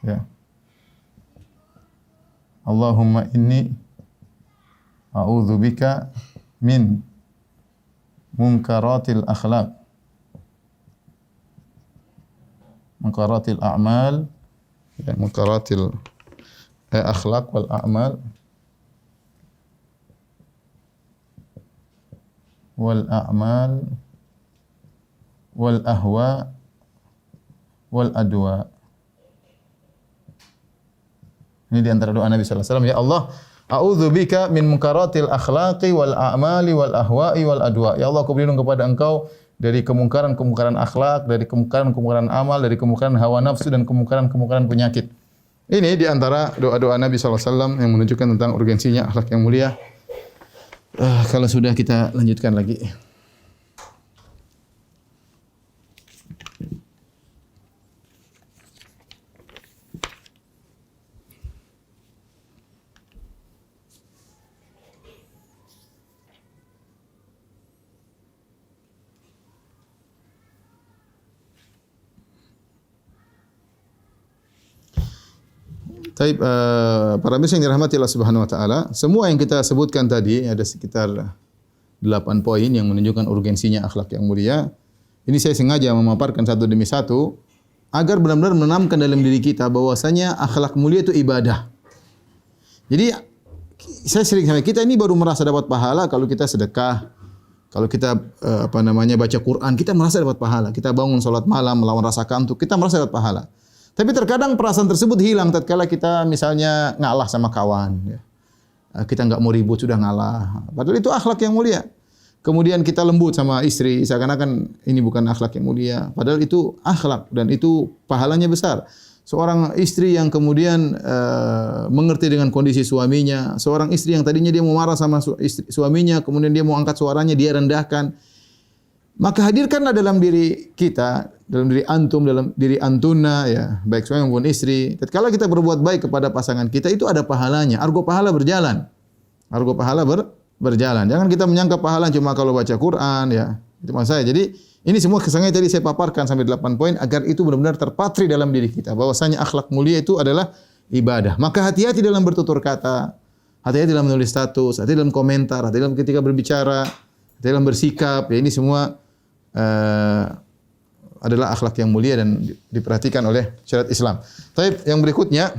Ya. Allahumma inni a'udzubika min munkaratil akhlaq, munkaratil a'mal, dan munkaratil akhlaq wal a'mal, wal a'mal wal ahwa wal adwa. Ini di antara doa Nabi sallallahu alaihi wasallam, ya Allah, a'udzubika min munkaratil akhlaqi wal a'mali wal ahwa'i wal adwa. Ya Allah, aku berlindung kepada Engkau dari kemungkaran-kemungkaran akhlak, dari kemungkaran-kemungkaran amal, dari kemungkaran hawa nafsu dan kemungkaran-kemungkaran penyakit. Ini di antara doa-doa Nabi sallallahu alaihi wasallam yang menunjukkan tentang urgensinya akhlak yang mulia. Kalau sudah, kita lanjutkan lagi. Taib, para mirsa yang dirahmati Allah Subhanahu wa taala, semua yang kita sebutkan tadi ada sekitar 8 poin yang menunjukkan urgensinya akhlak yang mulia. Ini saya sengaja memaparkan satu demi satu agar benar-benar menanamkan dalam diri kita bahwasanya akhlak mulia itu ibadah. Jadi saya sering sampai kita ini baru merasa dapat pahala kalau kita sedekah, kalau kita baca Quran, kita merasa dapat pahala. Kita bangun salat malam melawan rasa kantuk, kita merasa dapat pahala. Tapi terkadang perasaan tersebut hilang tatkala kita misalnya ngalah sama kawan. Ya. Kita enggak mau ribut, sudah ngalah. Padahal itu akhlak yang mulia. Kemudian kita lembut sama istri, seakan-akan ini bukan akhlak yang mulia. Padahal itu akhlak dan itu pahalanya besar. Seorang istri yang kemudian mengerti dengan kondisi suaminya. Seorang istri yang tadinya dia mau marah sama suaminya, kemudian dia mau angkat suaranya, dia rendahkan. Maka hadirkanlah dalam diri kita, dalam diri antum, dalam diri antuna, ya, baik suami maupun istri. Tatkala kita berbuat baik kepada pasangan kita, itu ada pahalanya. Argo pahala berjalan. Argo pahala berjalan. Jangan kita menyangka pahala cuma kalau baca Quran, ya. Itu maksud saya. Jadi ini semua kesengaja tadi saya paparkan sampai 8 poin agar itu benar-benar terpatri dalam diri kita. Bahwasanya akhlak mulia itu adalah ibadah. Maka hati-hati dalam bertutur kata, hati-hati dalam menulis status, hati-hati dalam komentar, hati-hati dalam ketika berbicara, hati-hati dalam bersikap. Ya, ini semua adalah akhlak yang mulia dan diperhatikan oleh syariat Islam. Tapi yang berikutnya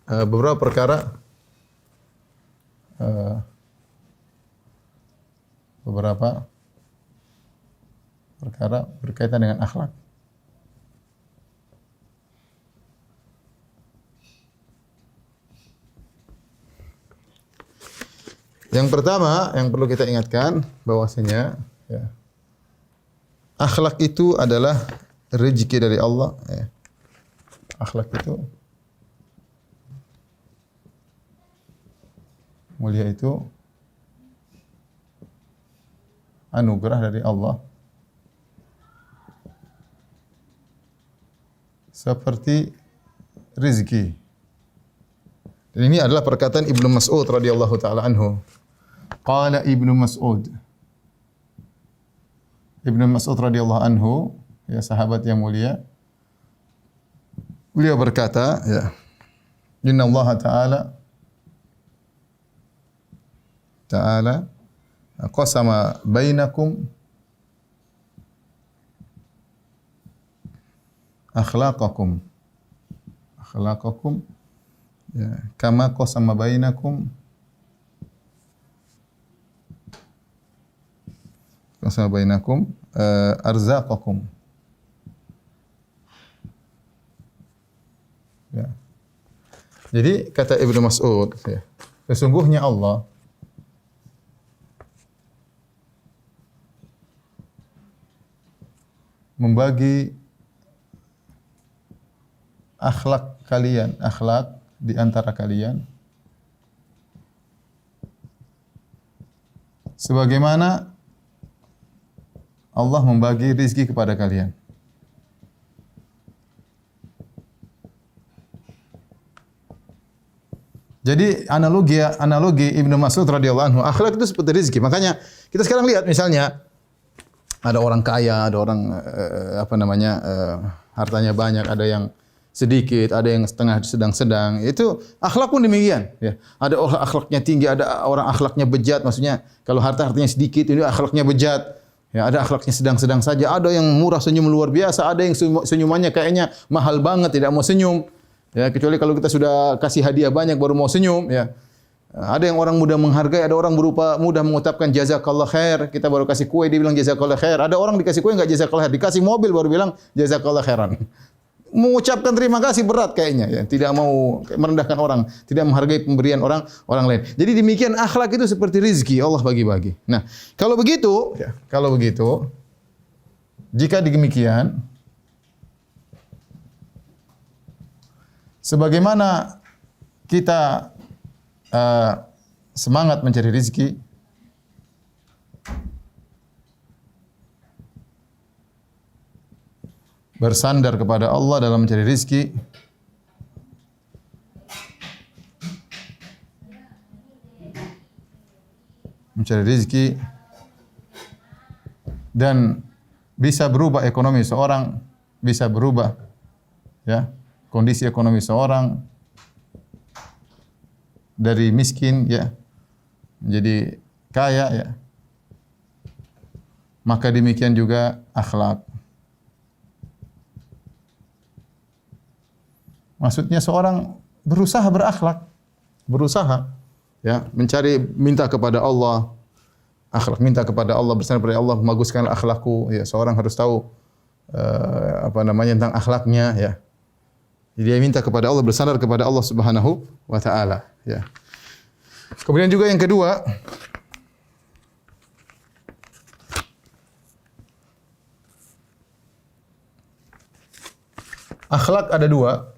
beberapa perkara berkaitan dengan akhlak. Yang pertama yang perlu kita ingatkan bahwasanya ya, akhlak itu adalah rezeki dari Allah. Ya. Akhlak itu mulia, itu anugerah dari Allah. seperti rizki. Dan ini adalah perkataan Ibnu Mas'ud radhiyallahu taala anhu. Qala Ibnu Mas'ud. Ibnu Mas'ud radhiyallahu anhu, ya sahabat yang mulia. Beliau berkata, ya. Inna Allah Ta'ala qasama bainakum akhlaqakum ya kama qasama bainakum arzaqakum ya. Jadi kata Ibnu Mas'ud, ya, sesungguhnya Allah membagi akhlak kalian, akhlak di antara kalian sebagaimana Allah membagi rizki kepada kalian. Jadi analogi Ibnu Mas'ud radhiyallahu anhu, akhlak itu seperti rezeki. Makanya kita sekarang lihat misalnya ada orang kaya, ada orang hartanya banyak, ada yang sedikit, ada yang setengah sedang-sedang. Itu akhlak pun demikian, ya. Ada orang akhlaknya tinggi, ada orang akhlaknya bejat. Maksudnya kalau hartanya sedikit, ini akhlaknya bejat. Ya, ada akhlaknya sedang-sedang saja. Ada yang murah senyum luar biasa, ada yang senyumannya kayaknya mahal banget, tidak mau senyum. Ya, kecuali kalau kita sudah kasih hadiah banyak baru mau senyum, ya. Ada yang orang mudah menghargai, ada orang berupa mudah mengucapkan jazakallah khair. Kita baru kasih kue dia bilang jazakallah khair. Ada orang dikasih kue enggak jazakallah khair, dikasih mobil baru bilang jazakallah khairan. Mengucapkan terima kasih berat kayaknya, ya. Tidak mau merendahkan orang, tidak menghargai pemberian orang lain. Jadi demikian akhlak itu seperti rezeki Allah bagi-bagi. Nah, kalau begitu, jika demikian, sebagaimana kita semangat mencari rezeki, bersandar kepada Allah dalam mencari rezeki, dan bisa berubah ekonomi seorang, bisa berubah, ya, kondisi ekonomi seorang dari miskin, ya, menjadi kaya, ya. Maka demikian juga akhlak. Maksudnya seorang berusaha berakhlak, ya, minta kepada Allah, minta kepada Allah, bersandar kepada Allah, baguskanlah akhlakku, ya. Seorang harus tahu tentang akhlaknya, ya. Jadi dia minta kepada Allah, bersandar kepada Allah Subhanahu wa taala, ya. Kemudian juga yang kedua, akhlak ada dua.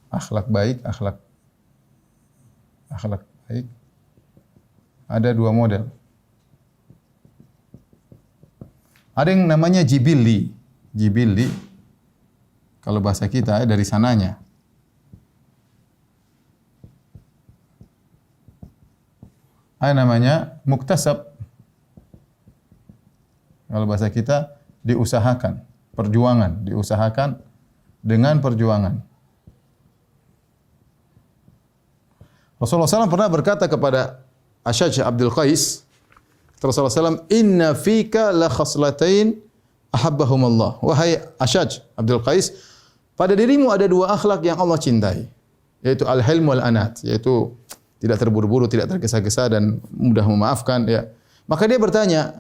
Akhlak baik, akhlak baik. Ada dua model. Ada yang namanya jibilli. Kalau bahasa kita dari sananya. Ada namanya muktasab. Kalau bahasa kita diusahakan, perjuangan, diusahakan dengan perjuangan. Rasulullah SAW pernah berkata kepada Ashaj Abdul Qais, Rasulullah SAW, inna fika la khaslatain ahabbahumullah. Wahai Ashaj Abdul Qais, pada dirimu ada dua akhlak yang Allah cintai, yaitu al-hilm wal anat, yaitu tidak terburu-buru, tidak tergesa-gesa dan mudah memaafkan, ya. Maka dia bertanya,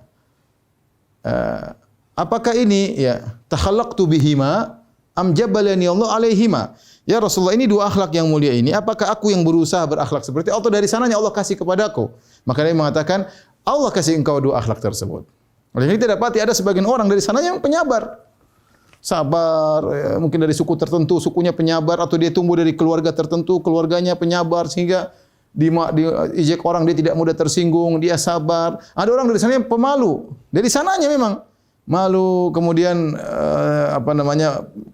apakah ini, ya, takhallaqtu bihima am jabalani Allah alaihima? Ya Rasulullah, ini dua akhlak yang mulia ini, apakah aku yang berusaha berakhlak seperti atau dari sananya Allah kasih kepadaku? Maka dia mengatakan, Allah kasih engkau dua akhlak tersebut. Oleh ini kita dapati ada sebagian orang dari sananya yang penyabar. Sabar, ya, mungkin dari suku tertentu, sukunya penyabar, atau dia tumbuh dari keluarga tertentu, keluarganya penyabar, sehingga diijek orang dia tidak mudah tersinggung, dia sabar. Ada orang dari sananya pemalu. Dari sananya memang malu, kemudian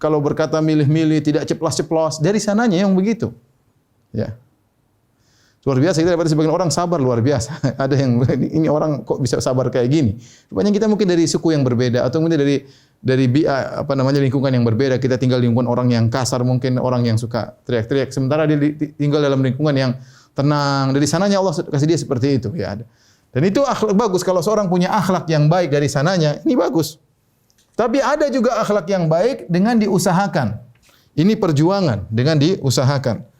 kalau berkata milih-milih, tidak ceplas-ceplos. Dari sananya yang begitu. Ya. Luar biasa, kita dapat sebagian orang sabar luar biasa. Ada yang ini orang kok bisa sabar kayak gini. Rupanya kita mungkin dari suku yang berbeda atau mungkin dari lingkungan yang berbeda. Kita tinggal di lingkungan orang yang kasar, mungkin orang yang suka teriak-teriak. Sementara dia tinggal dalam lingkungan yang tenang. Dari sananya Allah kasih dia seperti itu, ya. Dan itu akhlak bagus. Kalau seorang punya akhlak yang baik dari sananya, ini bagus. Tapi ada juga akhlak yang baik dengan diusahakan. Ini perjuangan dengan diusahakan.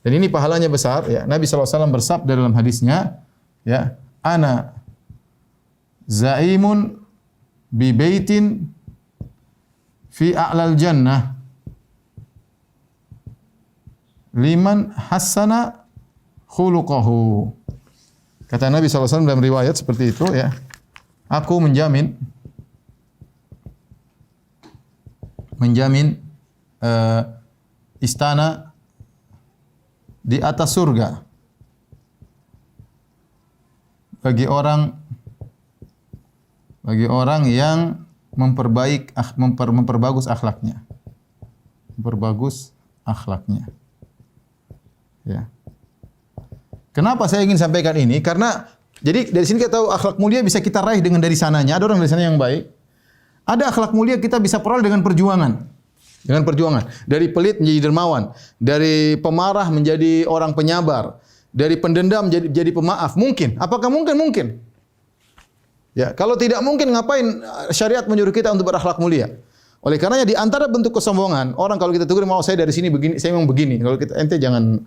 Dan ini pahalanya besar, ya. Nabi SAW bersabda dalam hadisnya, ya, ana zaimun bi baitin fi a'lal jannah liman hassana khuluquhu. Kata Nabi SAW dalam riwayat seperti itu, ya. Aku menjamin istana di atas surga bagi orang yang memperbagus akhlaknya. Memperbagus akhlaknya. Ya. Kenapa saya ingin sampaikan ini? Karena jadi dari sini kita tahu akhlak mulia bisa kita raih dengan dari sananya. Ada orang dari sana yang baik. Ada akhlak mulia kita bisa peroleh dengan perjuangan. Dengan perjuangan. Dari pelit menjadi dermawan. Dari pemarah menjadi orang penyabar. Dari pendendam jadi pemaaf. Mungkin. Apakah mungkin? Mungkin. Ya, kalau tidak mungkin, ngapain syariat menyuruh kita untuk berakhlak mulia? Oleh karenanya di antara bentuk kesombongan, orang kalau kita tegur, mau saya dari sini begini, saya memang begini. Kalau kita ente jangan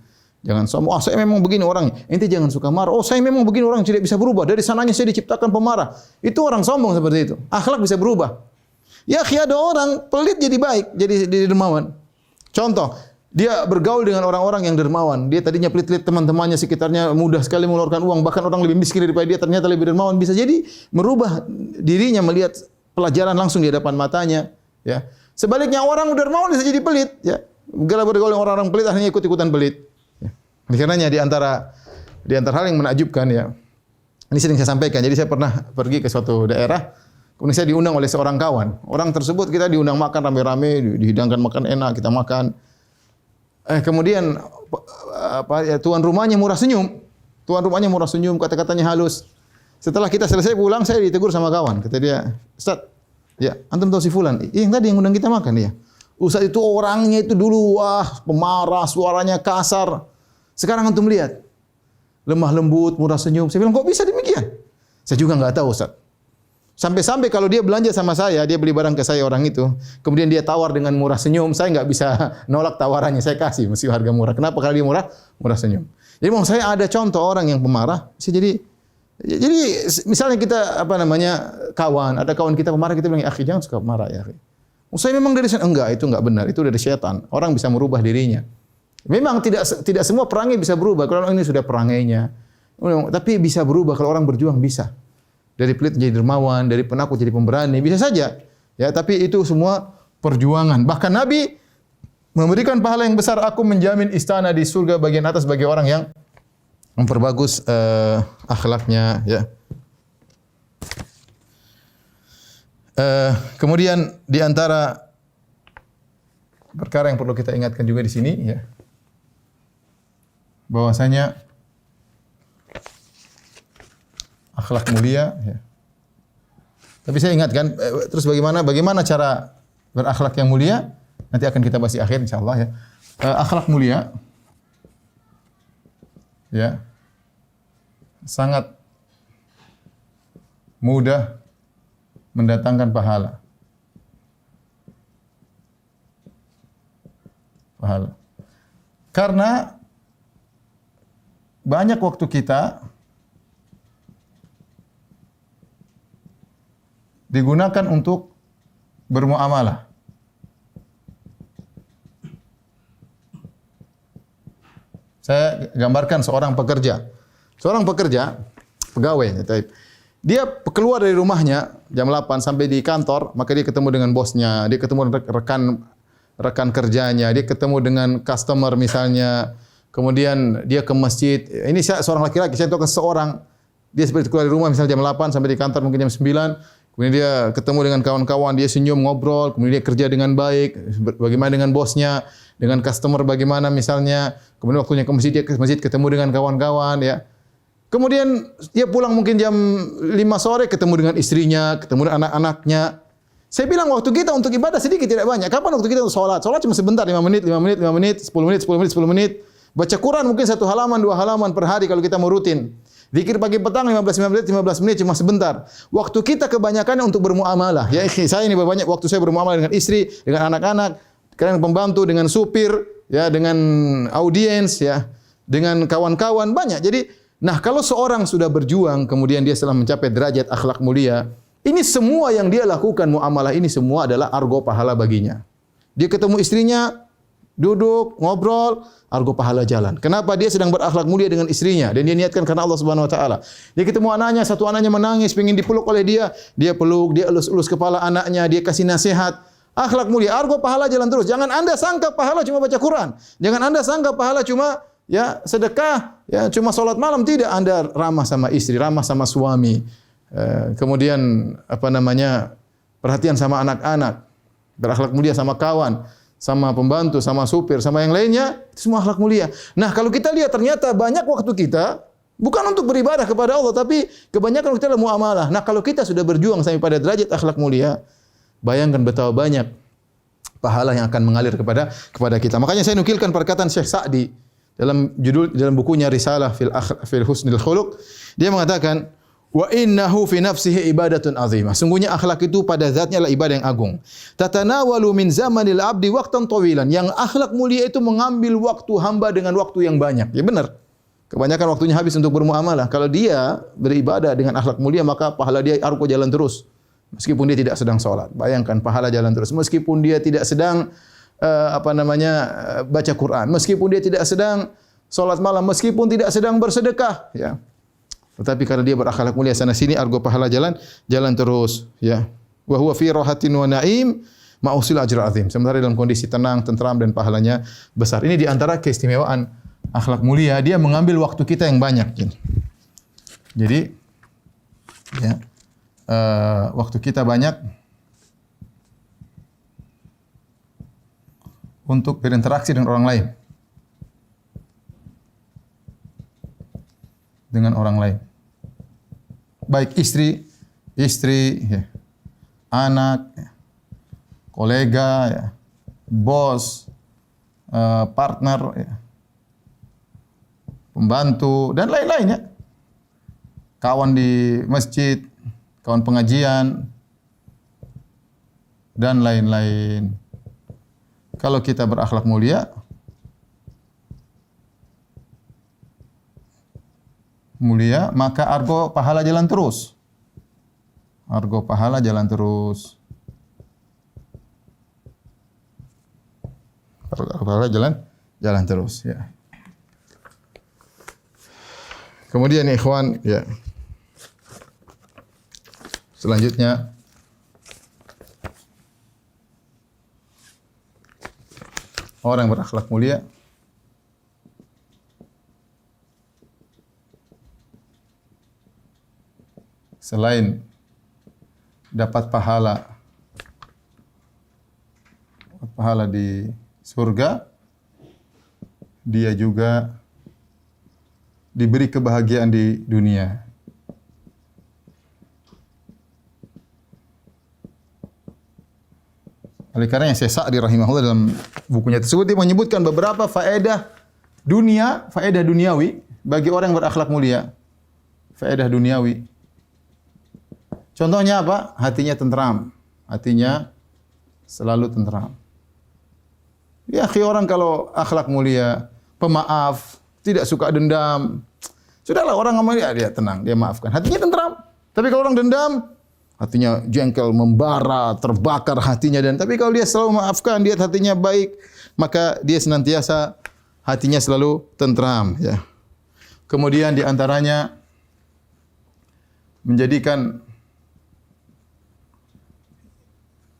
sombong. Saya memang begini orang. Ente jangan suka marah. Saya memang begini orang, tidak bisa berubah. Dari sananya saya diciptakan pemarah. Itu orang sombong seperti itu. Akhlak bisa berubah. Ya, ada orang pelit jadi baik, jadi dermawan. Contoh, dia bergaul dengan orang-orang yang dermawan. Dia tadinya pelit-pelit, teman-temannya sekitarnya mudah sekali mengeluarkan uang, bahkan orang lebih miskin daripada dia ternyata lebih dermawan. Bisa jadi merubah dirinya melihat pelajaran langsung di hadapan matanya. Ya. Sebaliknya orang dermawan bisa jadi pelit. Ya. Gara bergaul dengan orang-orang pelit akhirnya ikut-ikutan pelit. Ya. Karenanya di antara hal yang menakjubkan, ya. Ini sering saya sampaikan. Jadi saya pernah pergi ke suatu daerah. Kemudian saya diundang oleh seorang kawan. Orang tersebut kita diundang makan rame-rame, dihidangkan makan enak, kita makan. Kemudian tuan rumahnya murah senyum. Tuan rumahnya murah senyum, kata-katanya halus. Setelah kita selesai pulang, saya ditegur sama kawan. Kata dia, "Ustaz, ya, antum tahu si fulan? Yang tadi yang undang kita makan ya. Ustaz itu orangnya itu dulu pemarah, suaranya kasar. Sekarang antum lihat, lemah lembut, murah senyum." Saya bilang, "Kok bisa demikian?" Saya juga enggak tahu, Ustaz. Sampai-sampai kalau dia belanja sama saya, dia beli barang ke saya orang itu, kemudian dia tawar dengan murah senyum, saya nggak bisa nolak tawarannya, saya kasih mesti harga murah. Kenapa? Karena dia murah senyum. Jadi mau saya ada contoh orang yang pemarah, jadi misalnya kita kawan, ada kawan kita pemarah, kita bilang, "Ya akhi, jangan suka marah ya akhi." Saya memang dari sana, enggak, itu enggak benar, itu dari setan. Orang bisa merubah dirinya. Memang tidak semua perangai bisa berubah. Kalau ini sudah perangainya, tapi bisa berubah kalau orang berjuang bisa. Dari pelit menjadi dermawan, dari penakut jadi pemberani, bisa saja. Ya, tapi itu semua perjuangan. Bahkan Nabi memberikan pahala yang besar, aku menjamin istana di surga bagian atas bagi orang yang memperbagus akhlaknya, ya. Kemudian di antara perkara yang perlu kita ingatkan juga di sini, ya, bahwasanya akhlak mulia, ya. Tapi saya ingatkan, terus bagaimana cara berakhlak yang mulia? Nanti akan kita bahas di akhir insyaallah, ya. Akhlak mulia, ya, sangat mudah mendatangkan pahala. Karena banyak waktu kita digunakan untuk bermuamalah. Saya gambarkan seorang pekerja. Seorang pekerja, pegawai, dia keluar dari rumahnya jam 8 sampai di kantor, maka dia ketemu dengan bosnya, dia ketemu rekan kerjanya, dia ketemu dengan customer misalnya, kemudian dia ke masjid. Ini saya seorang laki-laki, saya tahu seorang dia seperti keluar dari rumah misalnya jam 8 sampai di kantor mungkin jam 9. Kemudian dia ketemu dengan kawan-kawan, dia senyum, ngobrol, kemudian dia kerja dengan baik, bagaimana dengan bosnya, dengan customer bagaimana misalnya. Kemudian waktunya ke masjid, dia ke masjid ketemu dengan kawan-kawan ya. Kemudian dia pulang mungkin jam 5 sore ketemu dengan istrinya, ketemu dengan anak-anaknya. Saya bilang waktu kita untuk ibadah sedikit tidak banyak. Kapan waktu kita untuk sholat? Sholat cuma sebentar, 5 menit, 5 menit, 5 menit, 10 menit, 10 menit, 10 menit. Baca Quran mungkin 1 halaman, 2 halaman per hari kalau kita mau rutin. Zikir pagi petang 15 menit, 15 menit cuma sebentar. Waktu kita kebanyakan untuk bermuamalah. Ya, saya ini banyak waktu saya bermuamalah dengan istri, dengan anak-anak, dengan pembantu, dengan supir, ya, dengan audiens, ya, dengan kawan-kawan banyak. Jadi, nah kalau seorang sudah berjuang kemudian dia setelah mencapai derajat akhlak mulia, ini semua yang dia lakukan muamalah ini semua adalah argo pahala baginya. Dia ketemu istrinya, duduk, ngobrol, argo pahala jalan. Kenapa? Dia sedang berakhlak mulia dengan istrinya dan dia niatkan karena Allah Subhanahu wa taala. Dia ketemu anaknya, satu anaknya menangis, pengen dipeluk oleh dia peluk, dia elus-elus kepala anaknya, dia kasih nasihat. Akhlak mulia, argo pahala jalan terus. Jangan Anda sangka pahala cuma baca Quran. Jangan Anda sangka pahala cuma ya sedekah, ya cuma salat malam. Tidak, Anda ramah sama istri, ramah sama suami. Kemudian perhatian sama anak-anak, berakhlak mulia sama kawan, sama pembantu, sama supir, sama yang lainnya, itu semua akhlak mulia. Nah, kalau kita lihat ternyata banyak waktu kita bukan untuk beribadah kepada Allah, tapi kebanyakan waktu kita adalah muamalah. Nah, kalau kita sudah berjuang sampai pada derajat akhlak mulia, bayangkan betapa banyak pahala yang akan mengalir kepada kita. Makanya saya nukilkan perkataan Syekh Sa'di dalam bukunya Risalah fil Husnil Khuluq. Dia mengatakan, wa innahu fi nafsihi ibadatun azimah. Sungguhnya akhlak itu pada zatnya adalah ibadah yang agung. Tatanawalu min zamanil abdi waqtan tawilan. Yang akhlak mulia itu mengambil waktu hamba dengan waktu yang banyak. Ya benar. Kebanyakan waktunya habis untuk bermuamalah. Kalau dia beribadah dengan akhlak mulia, maka pahala dia argo jalan terus. Meskipun dia tidak sedang sholat. Bayangkan pahala jalan terus. Meskipun dia tidak sedang baca Quran. Meskipun dia tidak sedang sholat malam. Meskipun tidak sedang bersedekah. Ya. Tetapi karena dia berakhlak mulia sana sini, argo pahala jalan terus, ya. Wa huwa fi rahatin wa na'im ma'usil ajr azim. Sementara dalam kondisi tenang, tentram dan pahalanya besar. Ini di antara keistimewaan akhlak mulia, dia mengambil waktu kita yang banyak. Jadi ya, waktu kita banyak untuk berinteraksi dengan orang lain. Dengan orang lain. Baik istri, ya, anak, ya, kolega, ya, bos, partner, ya, pembantu, dan lain-lainnya. Kawan di masjid, kawan pengajian, dan lain-lain. Kalau kita berakhlak mulia, maka argo pahala jalan terus. Argo pahala jalan terus. Argo pahala jalan terus, ya. Kemudian ikhwan, ya. Selanjutnya orang yang berakhlak mulia selain dapat pahala di surga, dia juga diberi kebahagiaan di dunia. Oleh karenanya Syekh Sa'di rahimahullah dalam bukunya tersebut dia menyebutkan beberapa faedah duniawi bagi orang yang berakhlak mulia. Faedah duniawi. Contohnya apa? Hatinya tentram. Hatinya selalu tentram. Ya, orang kalau akhlak mulia, pemaaf, tidak suka dendam. Sudahlah, orang sama dia tenang, dia maafkan. Hatinya tentram. Tapi kalau orang dendam, hatinya jengkel, membara, terbakar hatinya. Tapi kalau dia selalu maafkan, dia hatinya baik, maka dia senantiasa hatinya selalu tentram. Ya. Kemudian di antaranya menjadikan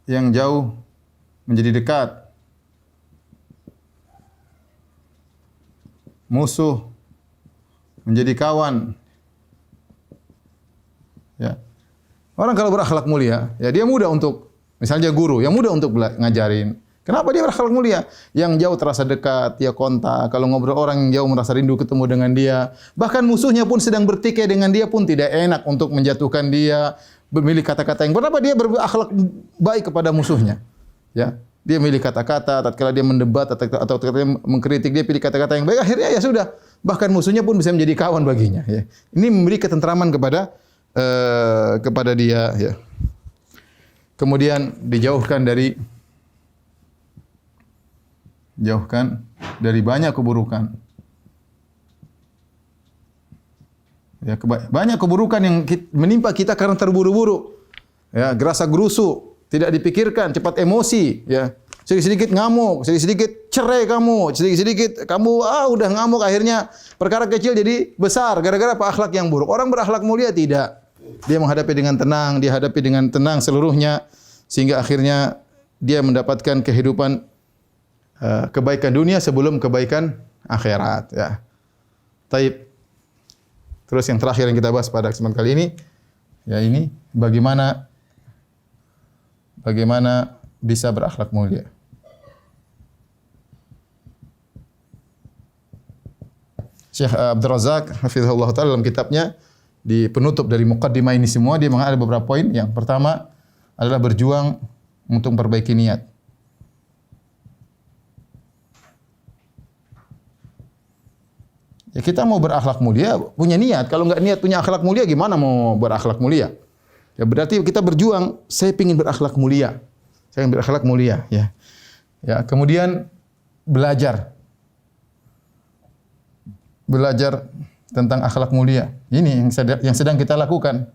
yang jauh menjadi dekat, musuh menjadi kawan. Ya. Orang kalau berakhlak mulia, ya dia mudah untuk, misalnya guru, yang mudah untuk ngajarin. Kenapa dia berakhlak mulia? Yang jauh terasa dekat, dia kontak. Kalau ngobrol orang yang jauh merasa rindu ketemu dengan dia. Bahkan musuhnya pun sedang bertikai dengan dia pun tidak enak untuk menjatuhkan dia, memilih kata-kata yang kenapa dia berakhlak baik kepada musuhnya. Ya, dia milih kata-kata, tatkala dia mendebat atau tatkala dia mengkritik, dia pilih kata-kata yang baik, akhirnya ya sudah. Bahkan musuhnya pun bisa menjadi kawan baginya. Ya. Ini memberi ketentraman kepada dia. Ya. Kemudian dijauhkan dari banyak keburukan. Ya, banyak keburukan yang menimpa kita karena terburu-buru. Ya, gerasa gerusu, tidak dipikirkan, cepat emosi, ya. Sedikit-sedikit ngamuk, sedikit-sedikit cerai kamu, sedikit-sedikit kamu udah ngamuk, akhirnya perkara kecil jadi besar gara-gara akhlak yang buruk. Orang berakhlak mulia tidak. Dia menghadapi dengan tenang, dia hadapi dengan tenang seluruhnya sehingga akhirnya dia mendapatkan kehidupan kebaikan dunia sebelum kebaikan akhirat, ya. Taib. Terus yang terakhir yang kita bahas pada kesempatan kali ini, ya ini bagaimana bisa berakhlak mulia. Syekh Abdul Razak hafizahullah taala dalam kitabnya di penutup dari muqaddimah ini semua dia mengatakan ada beberapa poin. Yang pertama adalah berjuang untuk memperbaiki niat. Ya kita mau berakhlak mulia punya niat. Kalau enggak niat punya akhlak mulia gimana mau berakhlak mulia? Ya berarti kita berjuang, saya ingin berakhlak mulia. Saya ingin berakhlak mulia, ya. Ya, kemudian belajar tentang akhlak mulia. Ini yang sedang kita lakukan.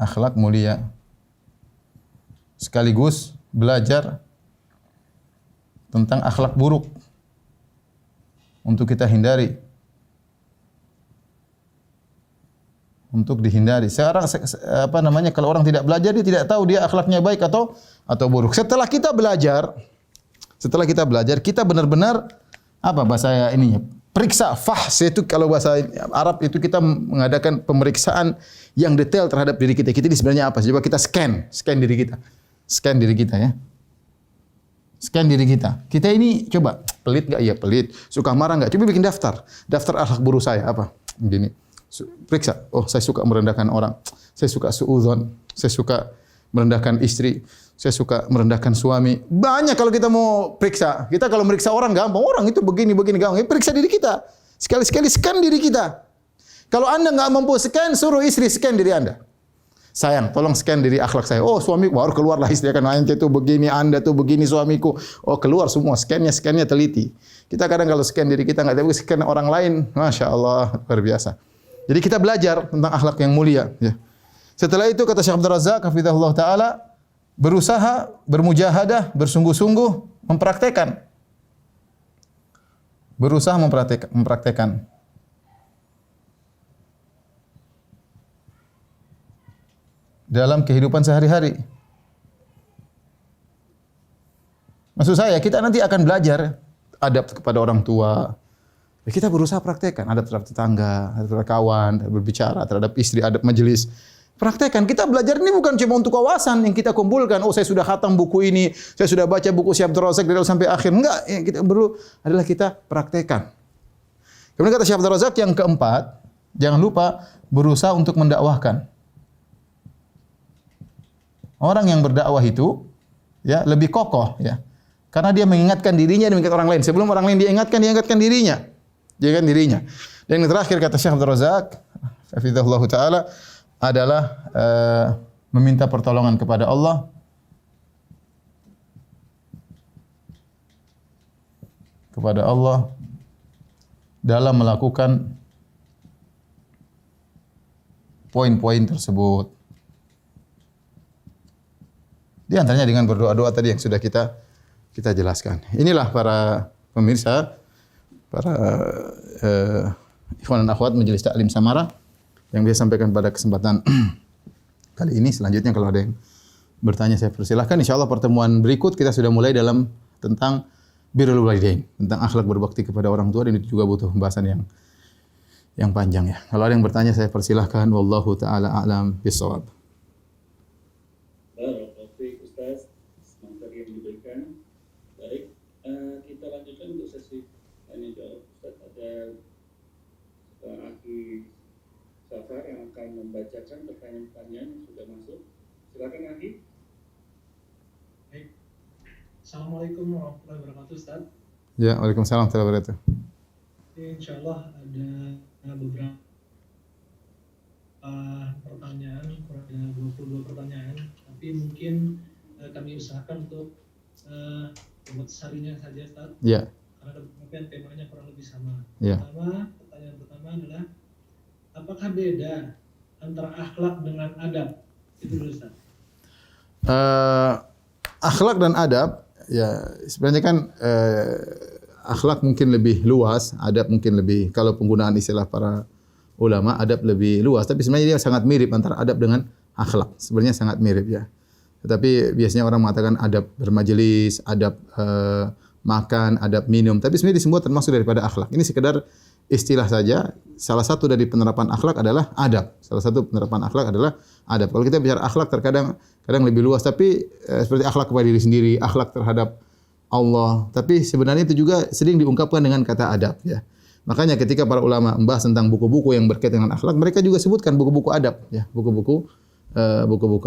Akhlak mulia. Sekaligus belajar tentang akhlak buruk untuk kita hindari. Untuk dihindari. Sekarang kalau orang tidak belajar dia tidak tahu dia akhlaknya baik atau buruk. Setelah kita belajar, kita benar-benar bahasa ininya? Periksa, fahs itu kalau bahasa Arab itu kita mengadakan pemeriksaan yang detail terhadap diri kita. Kita ini sebenarnya apa? Coba kita scan diri kita. Scan diri kita, ya. Scan diri kita. Kita ini coba pelit enggak? Iya, pelit. Suka marah enggak? Coba bikin daftar. Daftar akhlak buruk saya apa? Begini. Periksa. Oh, saya suka merendahkan orang. Saya suka suudzon. Saya suka merendahkan istri. Saya suka merendahkan suami. Banyak kalau kita mau periksa. Kita kalau meriksa orang gampang. Orang itu begini gampang. Periksa diri kita. Sekali-sekali scan diri kita. Kalau Anda enggak mampu scan, suruh istri scan diri Anda. Sayang, tolong scan diri akhlak saya. Oh, suami baru keluarlah istri akan ente tuh begini, Anda tuh begini suamiku. Oh, keluar semua scannya teliti. Kita kadang kalau scan diri kita enggak tahu scan orang lain, Masya Allah, luar biasa. Jadi kita belajar tentang akhlak yang mulia, ya. Setelah itu kata Syekh Abdul Razak hafizahullah taala, berusaha, bermujahadah, bersungguh-sungguh mempraktekkan. Berusaha mempraktekkan. Dalam kehidupan sehari-hari. Maksud saya, kita nanti akan belajar adab kepada orang tua. Ya, kita berusaha praktekkan adab terhadap tetangga, adab terhadap kawan, berbicara terhadap istri, adab majelis. Praktekkan. Kita belajar ini bukan cuma untuk kawasan yang kita kumpulkan. Oh, saya sudah khatam buku ini, saya sudah baca buku Syekh Abdul Razak dari awal sampai akhir. Enggak, yang kita perlu adalah kita praktekkan. Kemudian kata Syekh Abdul Razak yang keempat, jangan lupa berusaha untuk mendakwahkan. Orang yang berdakwah itu ya lebih kokoh, ya. Karena dia mengingatkan dirinya dan mengingatkan orang lain. Sebelum orang lain dia ingatkan dirinya. Dan yang terakhir kata Syekh Abdul Razak hafizahullah taala adalah meminta pertolongan kepada Allah dalam melakukan poin-poin tersebut. Di antaranya dengan berdoa-doa tadi yang sudah kita jelaskan. Inilah para pemirsa, para ikhwan dan akhwat Majelis Taklim Samara yang bisa sampaikan pada kesempatan kali ini. Selanjutnya kalau ada yang bertanya saya persilahkan. Insyaallah pertemuan berikut kita sudah mulai dalam tentang birrul walidain, tentang akhlak berbakti kepada orang tua, dan itu juga butuh pembahasan yang panjang ya. Kalau ada yang bertanya saya persilahkan. Wallahu taala a'lam bishawab. Baik, Ustaz, materi yang diberikan. Baik, kita lanjutkan untuk sesi tanya jawab. Ustaz, ada Akhi Safar yang akan membacakan pertanyaan-pertanyaan yang sudah masuk. Silakan Akhi. Baik. Assalamualaikum warahmatullahi wabarakatuh, Ustaz. Ya, waalaikumsalam warahmatullahi wabarakatuh. Insyaallah ada beberapa pertanyaan, kurang ada 22 pertanyaan, tapi mungkin kami usahakan untuk buat seharinya saja, Ustaz. Ya. Karena mungkin temanya kurang lebih sama. Ya. Pertanyaan pertama adalah, apakah beda antara akhlak dengan adab? Itu dulu, Ustaz. Akhlak dan adab, ya sebenarnya kan akhlak mungkin lebih luas, adab mungkin lebih, kalau penggunaan istilah para ulama, adab lebih luas, tapi sebenarnya dia sangat mirip antara adab dengan akhlak. Sebenarnya sangat mirip ya. Tetapi biasanya orang mengatakan adab bermajelis, adab makan, adab minum, tapi sebenarnya semua termasuk daripada akhlak. Ini sekedar istilah saja. Salah satu dari penerapan akhlak adalah adab. Salah satu penerapan akhlak adalah adab. Kalau kita bicara akhlak terkadang lebih luas, tapi seperti akhlak kepada diri sendiri, akhlak terhadap Allah. Tapi sebenarnya itu juga sering diungkapkan dengan kata adab ya. Makanya ketika para ulama membahas tentang buku-buku yang berkaitan dengan akhlak, mereka juga sebutkan buku-buku adab ya, buku-buku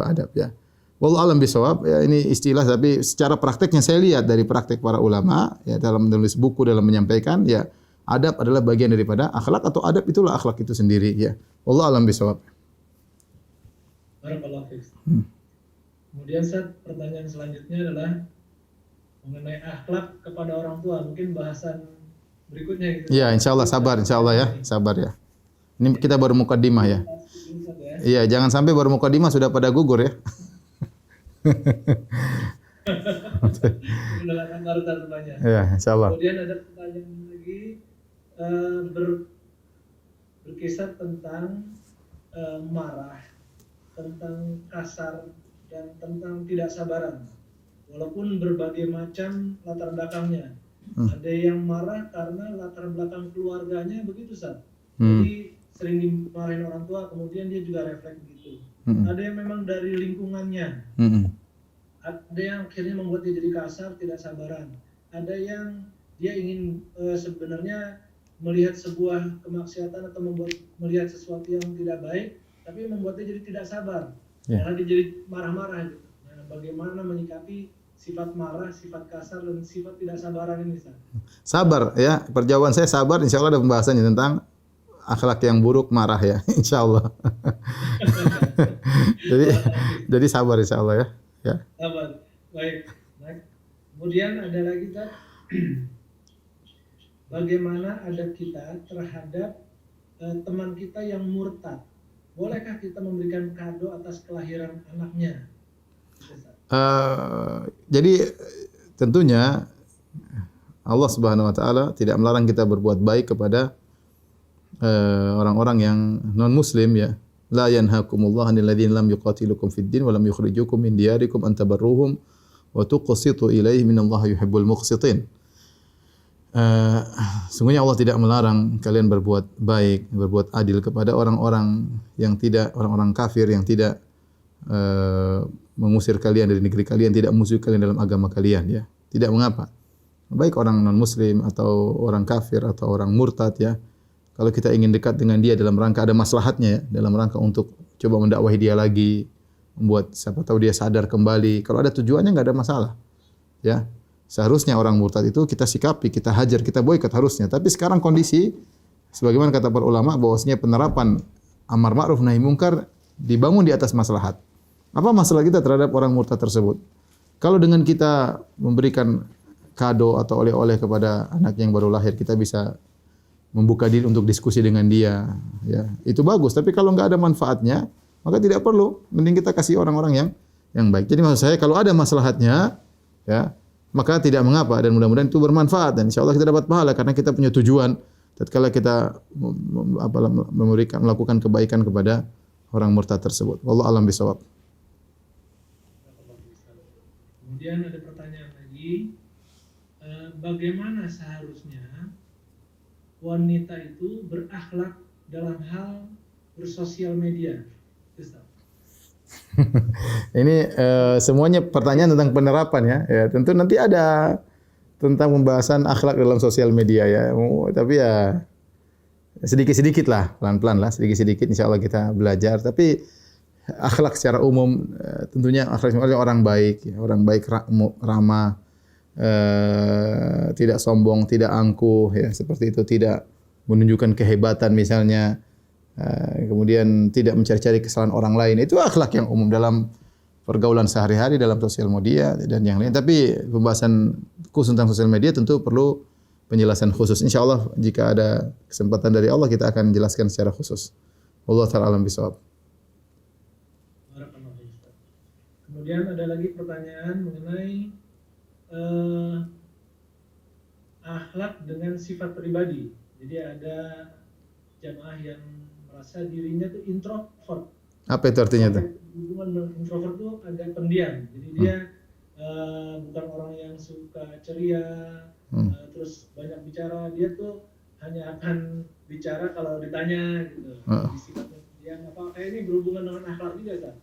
adab ya. Wallahu a'lam bishawab, ya ini istilah, tapi secara prakteknya saya lihat dari praktek para ulama ya, dalam menulis buku, dalam menyampaikan ya, adab adalah bagian daripada akhlak, atau adab itulah akhlak itu sendiri ya. Wallahu a'lam bishawab. Barakallahu fiik. Kemudian Ustaz, pertanyaan selanjutnya adalah mengenai akhlak kepada orang tua. Mungkin bahasan berikutnya gitu. Ya, insyaallah sabar, insyaallah ya, sabar ya. Ini kita baru mukadimah ya. Iya, jangan sampai baru mukadimah sudah pada gugur ya. Ya, insyaallah. Kemudian ada pertanyaan lagi berkisar tentang marah, tentang kasar, dan tentang tidak sabaran. Walaupun berbagai macam latar belakangnya. Ada yang marah karena latar belakang keluarganya begitu, Ustaz. Jadi sering dimarahin orang tua, kemudian dia juga refleks begitu. Ada yang memang dari lingkungannya. Ada yang akhirnya membuat dia jadi kasar, tidak sabaran. Ada yang dia ingin sebenarnya melihat sebuah kemaksiatan atau melihat sesuatu yang tidak baik, tapi membuat dia jadi tidak sabar. Karena dia jadi marah-marah gitu. Nah, bagaimana menyikapi sifat marah, sifat kasar, dan sifat tidak sabaran ini, Ustaz? Sabar ya, perjawaban saya sabar. Insyaallah ada pembahasannya tentang akhlak yang buruk, marah ya, insyaallah. jadi sabar insyaallah ya. Ya. Sabar. Baik. Nah, kemudian ada lagi, Ustaz. Bagaimana adab kita terhadap teman kita yang murtad? Bolehkah kita memberikan kado atas kelahiran anaknya? Jadi tentunya Allah Subhanahu wa taala tidak melarang kita berbuat baik kepada orang-orang yang non muslim ya. La yanhaakumullahu 'anil ladzina lam yuqatilukum fid din wa lam yukhrijukum min diyarikum an tabarruhum wa tuqsitu ilaihim innallaha yuhibbul muqsitin. Sungguhnya Allah tidak melarang kalian berbuat baik, berbuat adil kepada orang-orang yang tidak, orang-orang kafir yang tidak mengusir kalian dari negeri kalian, tidak musuh kalian dalam agama kalian ya. Tidak mengapa. Baik orang non muslim atau orang kafir atau orang murtad ya. Kalau kita ingin dekat dengan dia dalam rangka ada maslahatnya ya, dalam rangka untuk coba mendakwahi dia lagi, membuat siapa tahu dia sadar kembali. Kalau ada tujuannya enggak ada masalah. Ya. Seharusnya orang murtad itu kita sikapi, kita hajar, kita boikot harusnya. Tapi sekarang kondisi sebagaimana kata para ulama bahwasanya penerapan amar ma'ruf nahi munkar dibangun di atas maslahat. Apa masalah kita terhadap orang murtad tersebut? Kalau dengan kita memberikan kado atau oleh-oleh kepada anak yang baru lahir, kita bisa membuka diri untuk diskusi dengan dia, ya itu bagus. Tapi kalau nggak ada manfaatnya, maka tidak perlu. Mending kita kasih orang-orang yang baik. Jadi maksud saya kalau ada maslahatnya, ya maka tidak mengapa, dan mudah-mudahan itu bermanfaat dan insyaallah kita dapat pahala karena kita punya tujuan. Tatkala kita melakukan kebaikan kepada orang murtad tersebut. Wallahu a'lam bishawab. Kemudian ada pertanyaan lagi, bagaimana seharusnya wanita itu berakhlak dalam hal bersosial media, Ustaz? Ini semuanya pertanyaan tentang penerapan ya. Ya, tentu nanti ada tentang pembahasan akhlak dalam sosial media ya. Tapi ya sedikit-sedikit lah, pelan-pelan lah, sedikit-sedikit insya Allah kita belajar. Tapi akhlak secara umum tentunya akhlak orang baik, ya. Orang baik ramah, tidak sombong, tidak angkuh, ya seperti itu, tidak menunjukkan kehebatan misalnya. Kemudian tidak mencari-cari kesalahan orang lain. Itu akhlak yang umum dalam pergaulan sehari-hari, dalam sosial media dan yang lain. Tapi pembahasan khusus tentang sosial media tentu perlu penjelasan khusus. Insya Allah jika ada kesempatan dari Allah kita akan jelaskan secara khusus. Wallahu ta'ala alam bisawab. Kemudian ada lagi pertanyaan mengenai akhlak dengan sifat pribadi. Jadi ada jamaah yang merasa dirinya tuh introvert. Apa itu artinya tuh? Hubungan dengan introvert tuh agak pendiam. Jadi dia bukan orang yang suka ceria, terus banyak bicara. Dia tuh hanya akan bicara kalau ditanya gitu. Jadi sifatnya pendiam. Apakah ini berhubungan dengan akhlak juga, Ustaz?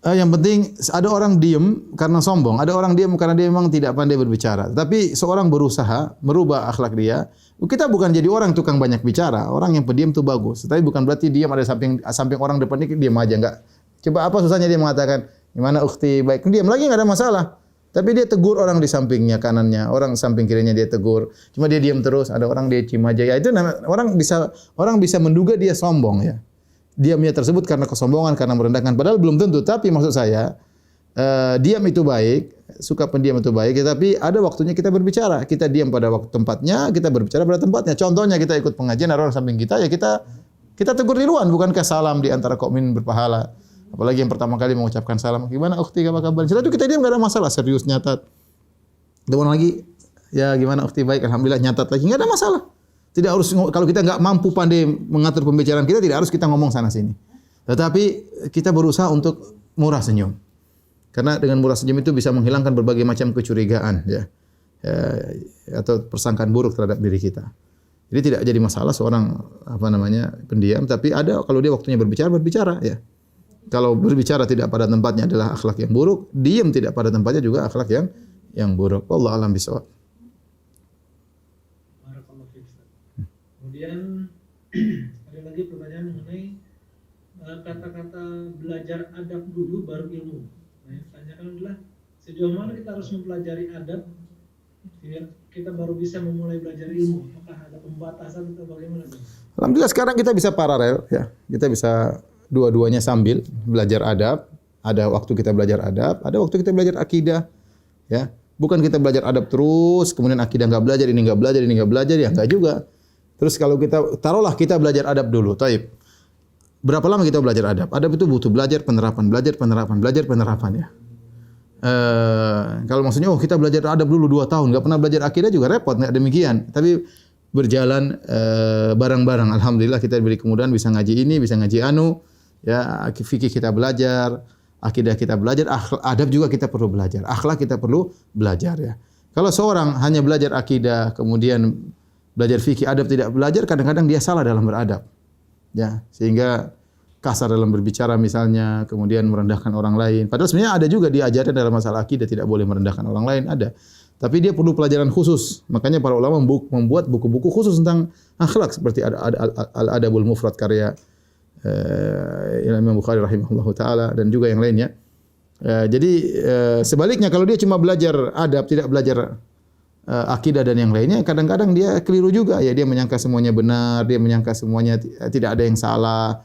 Yang penting ada orang diam karena sombong, ada orang diam karena dia memang tidak pandai berbicara. Tapi seorang berusaha merubah akhlak dia. Kita bukan jadi orang tukang banyak bicara. Orang yang pendiam itu bagus. Tapi bukan berarti diam ada samping orang depan ini diam aja, enggak. Coba apa susahnya dia mengatakan, "Gimana ukhti, baik." Diam lagi enggak ada masalah. Tapi dia tegur orang di sampingnya kanannya, orang samping kirinya dia tegur. Cuma dia diam terus, ada orang dia cium aja. Ya itu orang bisa menduga dia sombong ya. Diamnya tersebut karena kesombongan, karena merendahkan. Padahal belum tentu. Tapi maksud saya, diam itu baik, suka pendiam itu baik. Tapi ada waktunya kita berbicara. Kita diam pada waktu tempatnya, kita berbicara pada tempatnya. Contohnya kita ikut pengajian, ada orang samping kita, ya kita tegur di luar. Bukankah salam di antara kaum mukminin berpahala? Apalagi yang pertama kali mengucapkan salam. Gimana ukhti, apa kabar? Setelah itu kita diam, nggak ada masalah. Serius nyatat. Dewan lagi, ya gimana ukhti, baik, alhamdulillah, nyatat lagi, nggak ada masalah. Tidak harus, kalau kita nggak mampu pandai mengatur pembicaraan kita, tidak harus kita ngomong sana sini. Tetapi kita berusaha untuk murah senyum. Karena dengan murah senyum itu bisa menghilangkan berbagai macam kecurigaan ya. Atau persangkaan buruk terhadap diri kita. Jadi tidak jadi masalah seorang pendiam, tapi ada kalau dia waktunya berbicara ya. Kalau berbicara tidak pada tempatnya adalah akhlak yang buruk, diam tidak pada tempatnya juga akhlak yang buruk. Wallahu a'lam bishawab. Kemudian ada lagi pertanyaan mengenai kata-kata belajar adab dulu baru ilmu. Nah, yang ditanyakan adalah sejauh mana kita harus mempelajari adab sehingga kita baru bisa memulai belajar ilmu. Apakah ada pembatasan atau bagaimana? Alhamdulillah sekarang kita bisa paralel ya. Kita bisa dua-duanya sambil belajar adab. Ada waktu kita belajar adab, ada waktu kita belajar akidah ya. Bukan kita belajar adab terus kemudian akidah enggak belajar, ini enggak belajar, ini enggak belajar, ya enggak juga. Terus kalau kita taruhlah kita belajar adab dulu, taib. Berapa lama kita belajar adab? Adab itu butuh belajar penerapan ya. Kalau maksudnya kita belajar adab dulu 2 tahun, enggak pernah belajar akidah juga repot, enggak demikian. Tapi berjalan bareng-bareng. Alhamdulillah kita diberi kemudahan bisa ngaji ini, bisa ngaji anu, ya fikih kita belajar, akidah kita belajar, adab juga kita perlu belajar, akhlak kita perlu belajar ya. Kalau seorang hanya belajar akidah kemudian belajar fikih, adab tidak belajar, kadang-kadang dia salah dalam beradab. Ya, sehingga kasar dalam berbicara misalnya, kemudian merendahkan orang lain. Padahal sebenarnya ada juga diajarkan dalam masalah akidah tidak boleh merendahkan orang lain, ada. Tapi dia perlu pelajaran khusus. Makanya para ulama membuat buku-buku khusus tentang akhlak seperti Al-Adabul Mufrad karya Imam Bukhari rahimahullahu taala dan juga yang lainnya. Jadi sebaliknya kalau dia cuma belajar adab, tidak belajar akidah dan yang lainnya, kadang-kadang dia keliru juga ya, dia menyangka semuanya benar, dia menyangka semuanya tidak ada yang salah,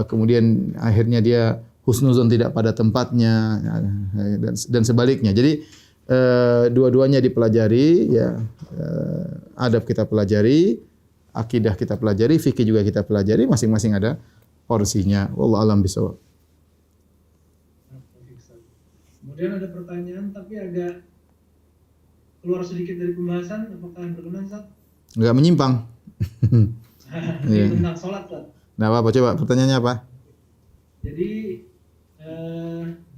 kemudian akhirnya dia husnuzon tidak pada tempatnya dan sebaliknya. Jadi dua-duanya dipelajari ya, adab kita pelajari, akidah kita pelajari, fikih juga kita pelajari, masing-masing ada porsinya. Wallahu a'lam bishawab. Kemudian ada pertanyaan tapi agak keluar sedikit dari pembahasan, apakah berkenan, Ustaz? Enggak menyimpang. Tentang sholat, Ustaz. Nah, apa coba pertanyaannya apa? Jadi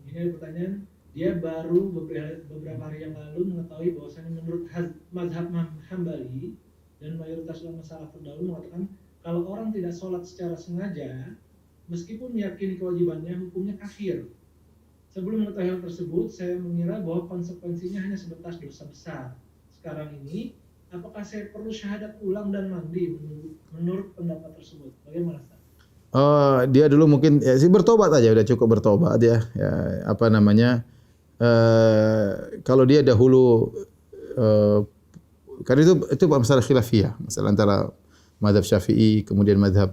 ini ada pertanyaan, dia baru beberapa hari yang lalu mengetahui bahwasanya menurut mazhab Hambali dan mayoritas ulama salaf terdahulu mengatakan kalau orang tidak sholat secara sengaja, meskipun meyakini kewajibannya, hukumnya kafir. Sebelum mengetahui hal tersebut, saya mengira bahwa konsekuensinya hanya sebatas dosa besar. Sekarang ini, apakah saya perlu syahadat ulang dan mandi menurut pendapat tersebut? Bagaimana, Ustaz? Oh, dia dulu mungkin ya sih bertobat aja, udah cukup bertobat ya. Ya apa namanya? Kalau dia dahulu karena itu masalah khilafiyah, masalah antara mazhab Syafi'i, kemudian mazhab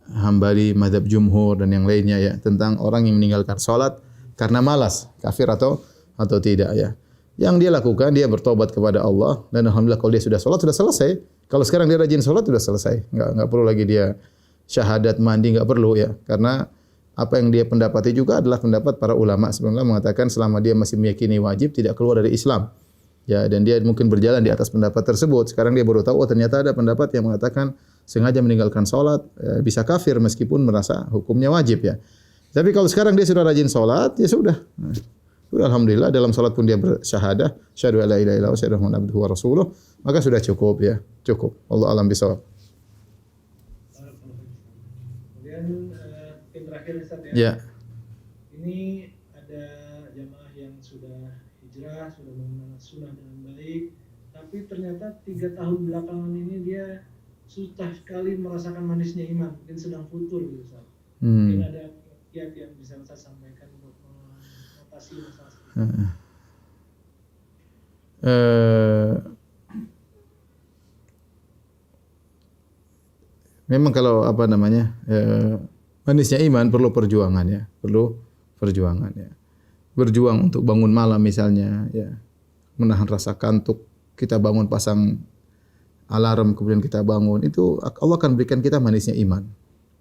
Hambali, mazhab Jumhur dan yang lainnya ya, tentang orang yang meninggalkan salat karena malas, kafir atau tidak ya. Yang dia lakukan, dia bertobat kepada Allah dan alhamdulillah kalau dia sudah salat sudah selesai. Kalau sekarang dia rajin salat sudah selesai. Enggak perlu lagi dia syahadat, mandi, enggak perlu ya. Karena apa yang dia pendapati juga adalah pendapat para ulama sebelumnya mengatakan selama dia masih meyakini wajib tidak keluar dari Islam. Ya, dan dia mungkin berjalan di atas pendapat tersebut. Sekarang dia baru tahu oh ternyata ada pendapat yang mengatakan sengaja meninggalkan salat bisa kafir meskipun merasa hukumnya wajib ya. Tapi kalau sekarang dia sudah rajin salat, ya sudah. Sudah alhamdulillah dalam salat pun dia bersyahadah, syahadu alla ilaha illallah wa syahadu anna abduhu wa rasuluh, maka sudah cukup ya. Cukup. Allah alam bisawab. Kemudian yang terakhir Ustaz ya. Ya. Ini ada jamaah yang sudah hijrah, sudah mengenal sunnah dengan baik, tapi ternyata 3 tahun belakangan ini dia susah sekali merasakan manisnya iman, mungkin sedang futur gitu Ustaz. Mungkin ada kiat yang bisa saya sampaikan untuk mengatasi masalah seperti ini. Memang kalau apa namanya manisnya iman perlu perjuangan ya, perlu perjuangan ya. Berjuang untuk bangun malam misalnya ya, menahan rasa kantuk, kita bangun pasang alarm kemudian kita bangun, itu Allah akan berikan kita manisnya iman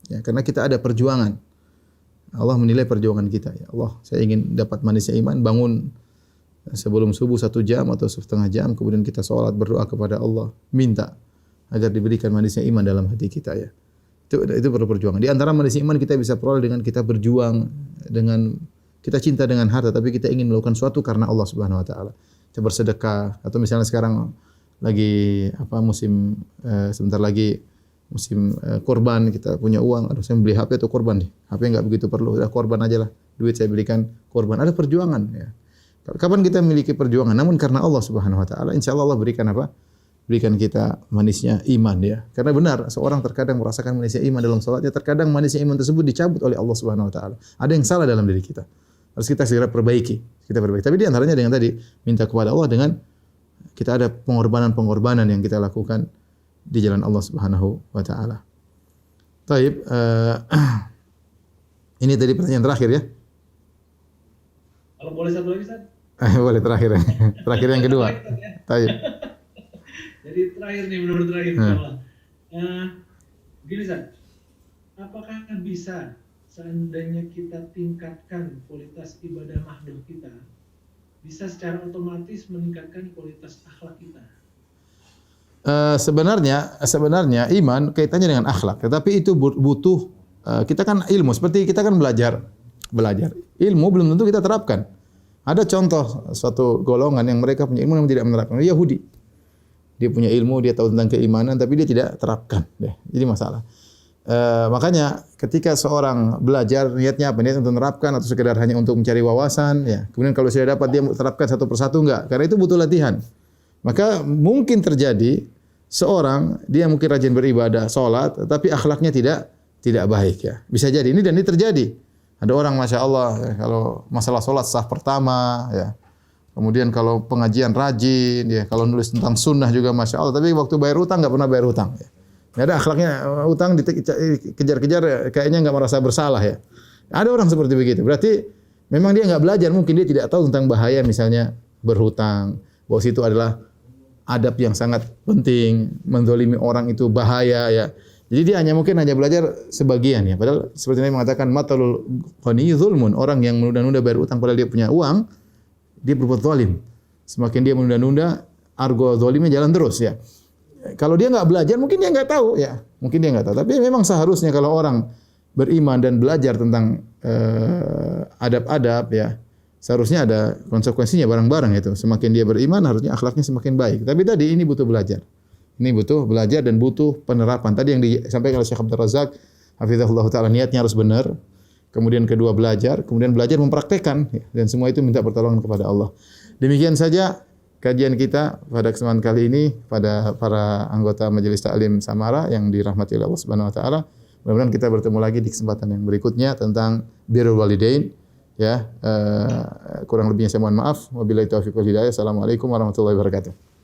ya, karena kita ada perjuangan. Allah menilai perjuangan kita ya. Allah, saya ingin dapat manisnya iman, bangun sebelum subuh 1 jam atau setengah jam, kemudian kita sholat berdoa kepada Allah, minta agar diberikan manisnya iman dalam hati kita ya. Itu perlu perjuangan. Di antara manisnya iman kita bisa peroleh dengan kita berjuang, dengan kita cinta dengan harta tapi kita ingin melakukan sesuatu karena Allah Subhanahu wa taala. Kita bersedekah atau misalnya sekarang lagi musim sebentar lagi musim kurban, kita punya uang, aduh saya beli HP atau kurban nih. HP enggak begitu perlu, udah kurban aja lah. Duit saya belikan kurban. Ada perjuangan ya. Kapan kita memiliki perjuangan namun karena Allah Subhanahu wa taala, insyaallah Allah berikan apa? Berikan kita manisnya iman ya. Karena benar, seorang terkadang merasakan manisnya iman dalam salatnya, terkadang manisnya iman tersebut dicabut oleh Allah Subhanahu wa taala. Ada yang salah dalam diri kita. Harus kita segera perbaiki. Tapi di antaranya dengan tadi minta kepada Allah dengan kita ada pengorbanan-pengorbanan yang kita lakukan di jalan Allah Subhanahu wa taala. Baik, ini tadi pertanyaan terakhir ya. Kalau boleh satu lagi Ustaz? Boleh terakhir. Terakhir yang kedua. Baik. Jadi terakhir nih, benar-benar terakhir insyaallah. Gini Ustaz, apakah bisa seandainya kita tingkatkan kualitas ibadah mahdoh kita, bisa secara otomatis meningkatkan kualitas akhlak kita? Sebenarnya iman kaitannya dengan akhlak, tetapi itu butuh kita kan ilmu, seperti kita kan belajar. Ilmu belum tentu kita terapkan. Ada contoh suatu golongan yang mereka punya ilmu namun tidak menerapkan. Yahudi. Dia punya ilmu, dia tahu tentang keimanan tapi dia tidak terapkan. Jadi masalah. Makanya ketika seorang belajar niatnya apa? Niat untuk menerapkan atau sekedar hanya untuk mencari wawasan ya. Kemudian kalau sudah dapat dia terapkan satu persatu enggak, karena itu butuh latihan. Maka mungkin terjadi seorang dia mungkin rajin beribadah, salat, tapi akhlaknya tidak baik ya. Bisa jadi ini dan ini terjadi. Ada orang Masya Allah ya, kalau masalah salat saf pertama ya. Kemudian kalau pengajian rajin ya, kalau nulis tentang sunnah juga Masya Allah, tapi waktu bayar utang enggak pernah bayar utang ya. Nggak ada akhlaknya, utang dikejar-kejar kayaknya nggak merasa bersalah ya. Ada orang seperti begitu. Berarti memang dia nggak belajar, mungkin dia tidak tahu tentang bahaya misalnya berhutang. Bahwa situ adalah adab yang sangat penting, menzalimi orang itu bahaya ya. Jadi dia mungkin hanya belajar sebagian ya. Padahal seperti yang mengatakan matalul ghani zulmun, orang yang menunda-nunda bayar utang padahal dia punya uang, dia berbuat zalim. Semakin dia menunda-nunda, argo zalimnya jalan terus ya. Kalau dia nggak belajar, mungkin dia nggak tahu ya. Mungkin dia nggak tahu. Tapi memang seharusnya kalau orang beriman dan belajar tentang adab-adab ya, seharusnya ada konsekuensinya bareng-bareng itu. Semakin dia beriman harusnya akhlaknya semakin baik. Tapi tadi ini butuh belajar. Ini butuh belajar dan butuh penerapan. Tadi yang disampaikan oleh Syekh Abdul Razak, hafizahullah taala, niatnya harus benar. Kemudian kedua belajar, kemudian belajar mempraktekkan, dan semua itu minta pertolongan kepada Allah. Demikian saja kajian kita pada kesempatan kali ini pada para anggota Majelis Ta'lim Samara yang dirahmati oleh Allah Subhanahu wa taala. Mudah-mudahan kita bertemu lagi di kesempatan yang berikutnya tentang birrul walidain. Ya, kurang lebihnya saya mohon maaf. Wabillahi taufiq wal hidayah. Assalamualaikum warahmatullahi wabarakatuh.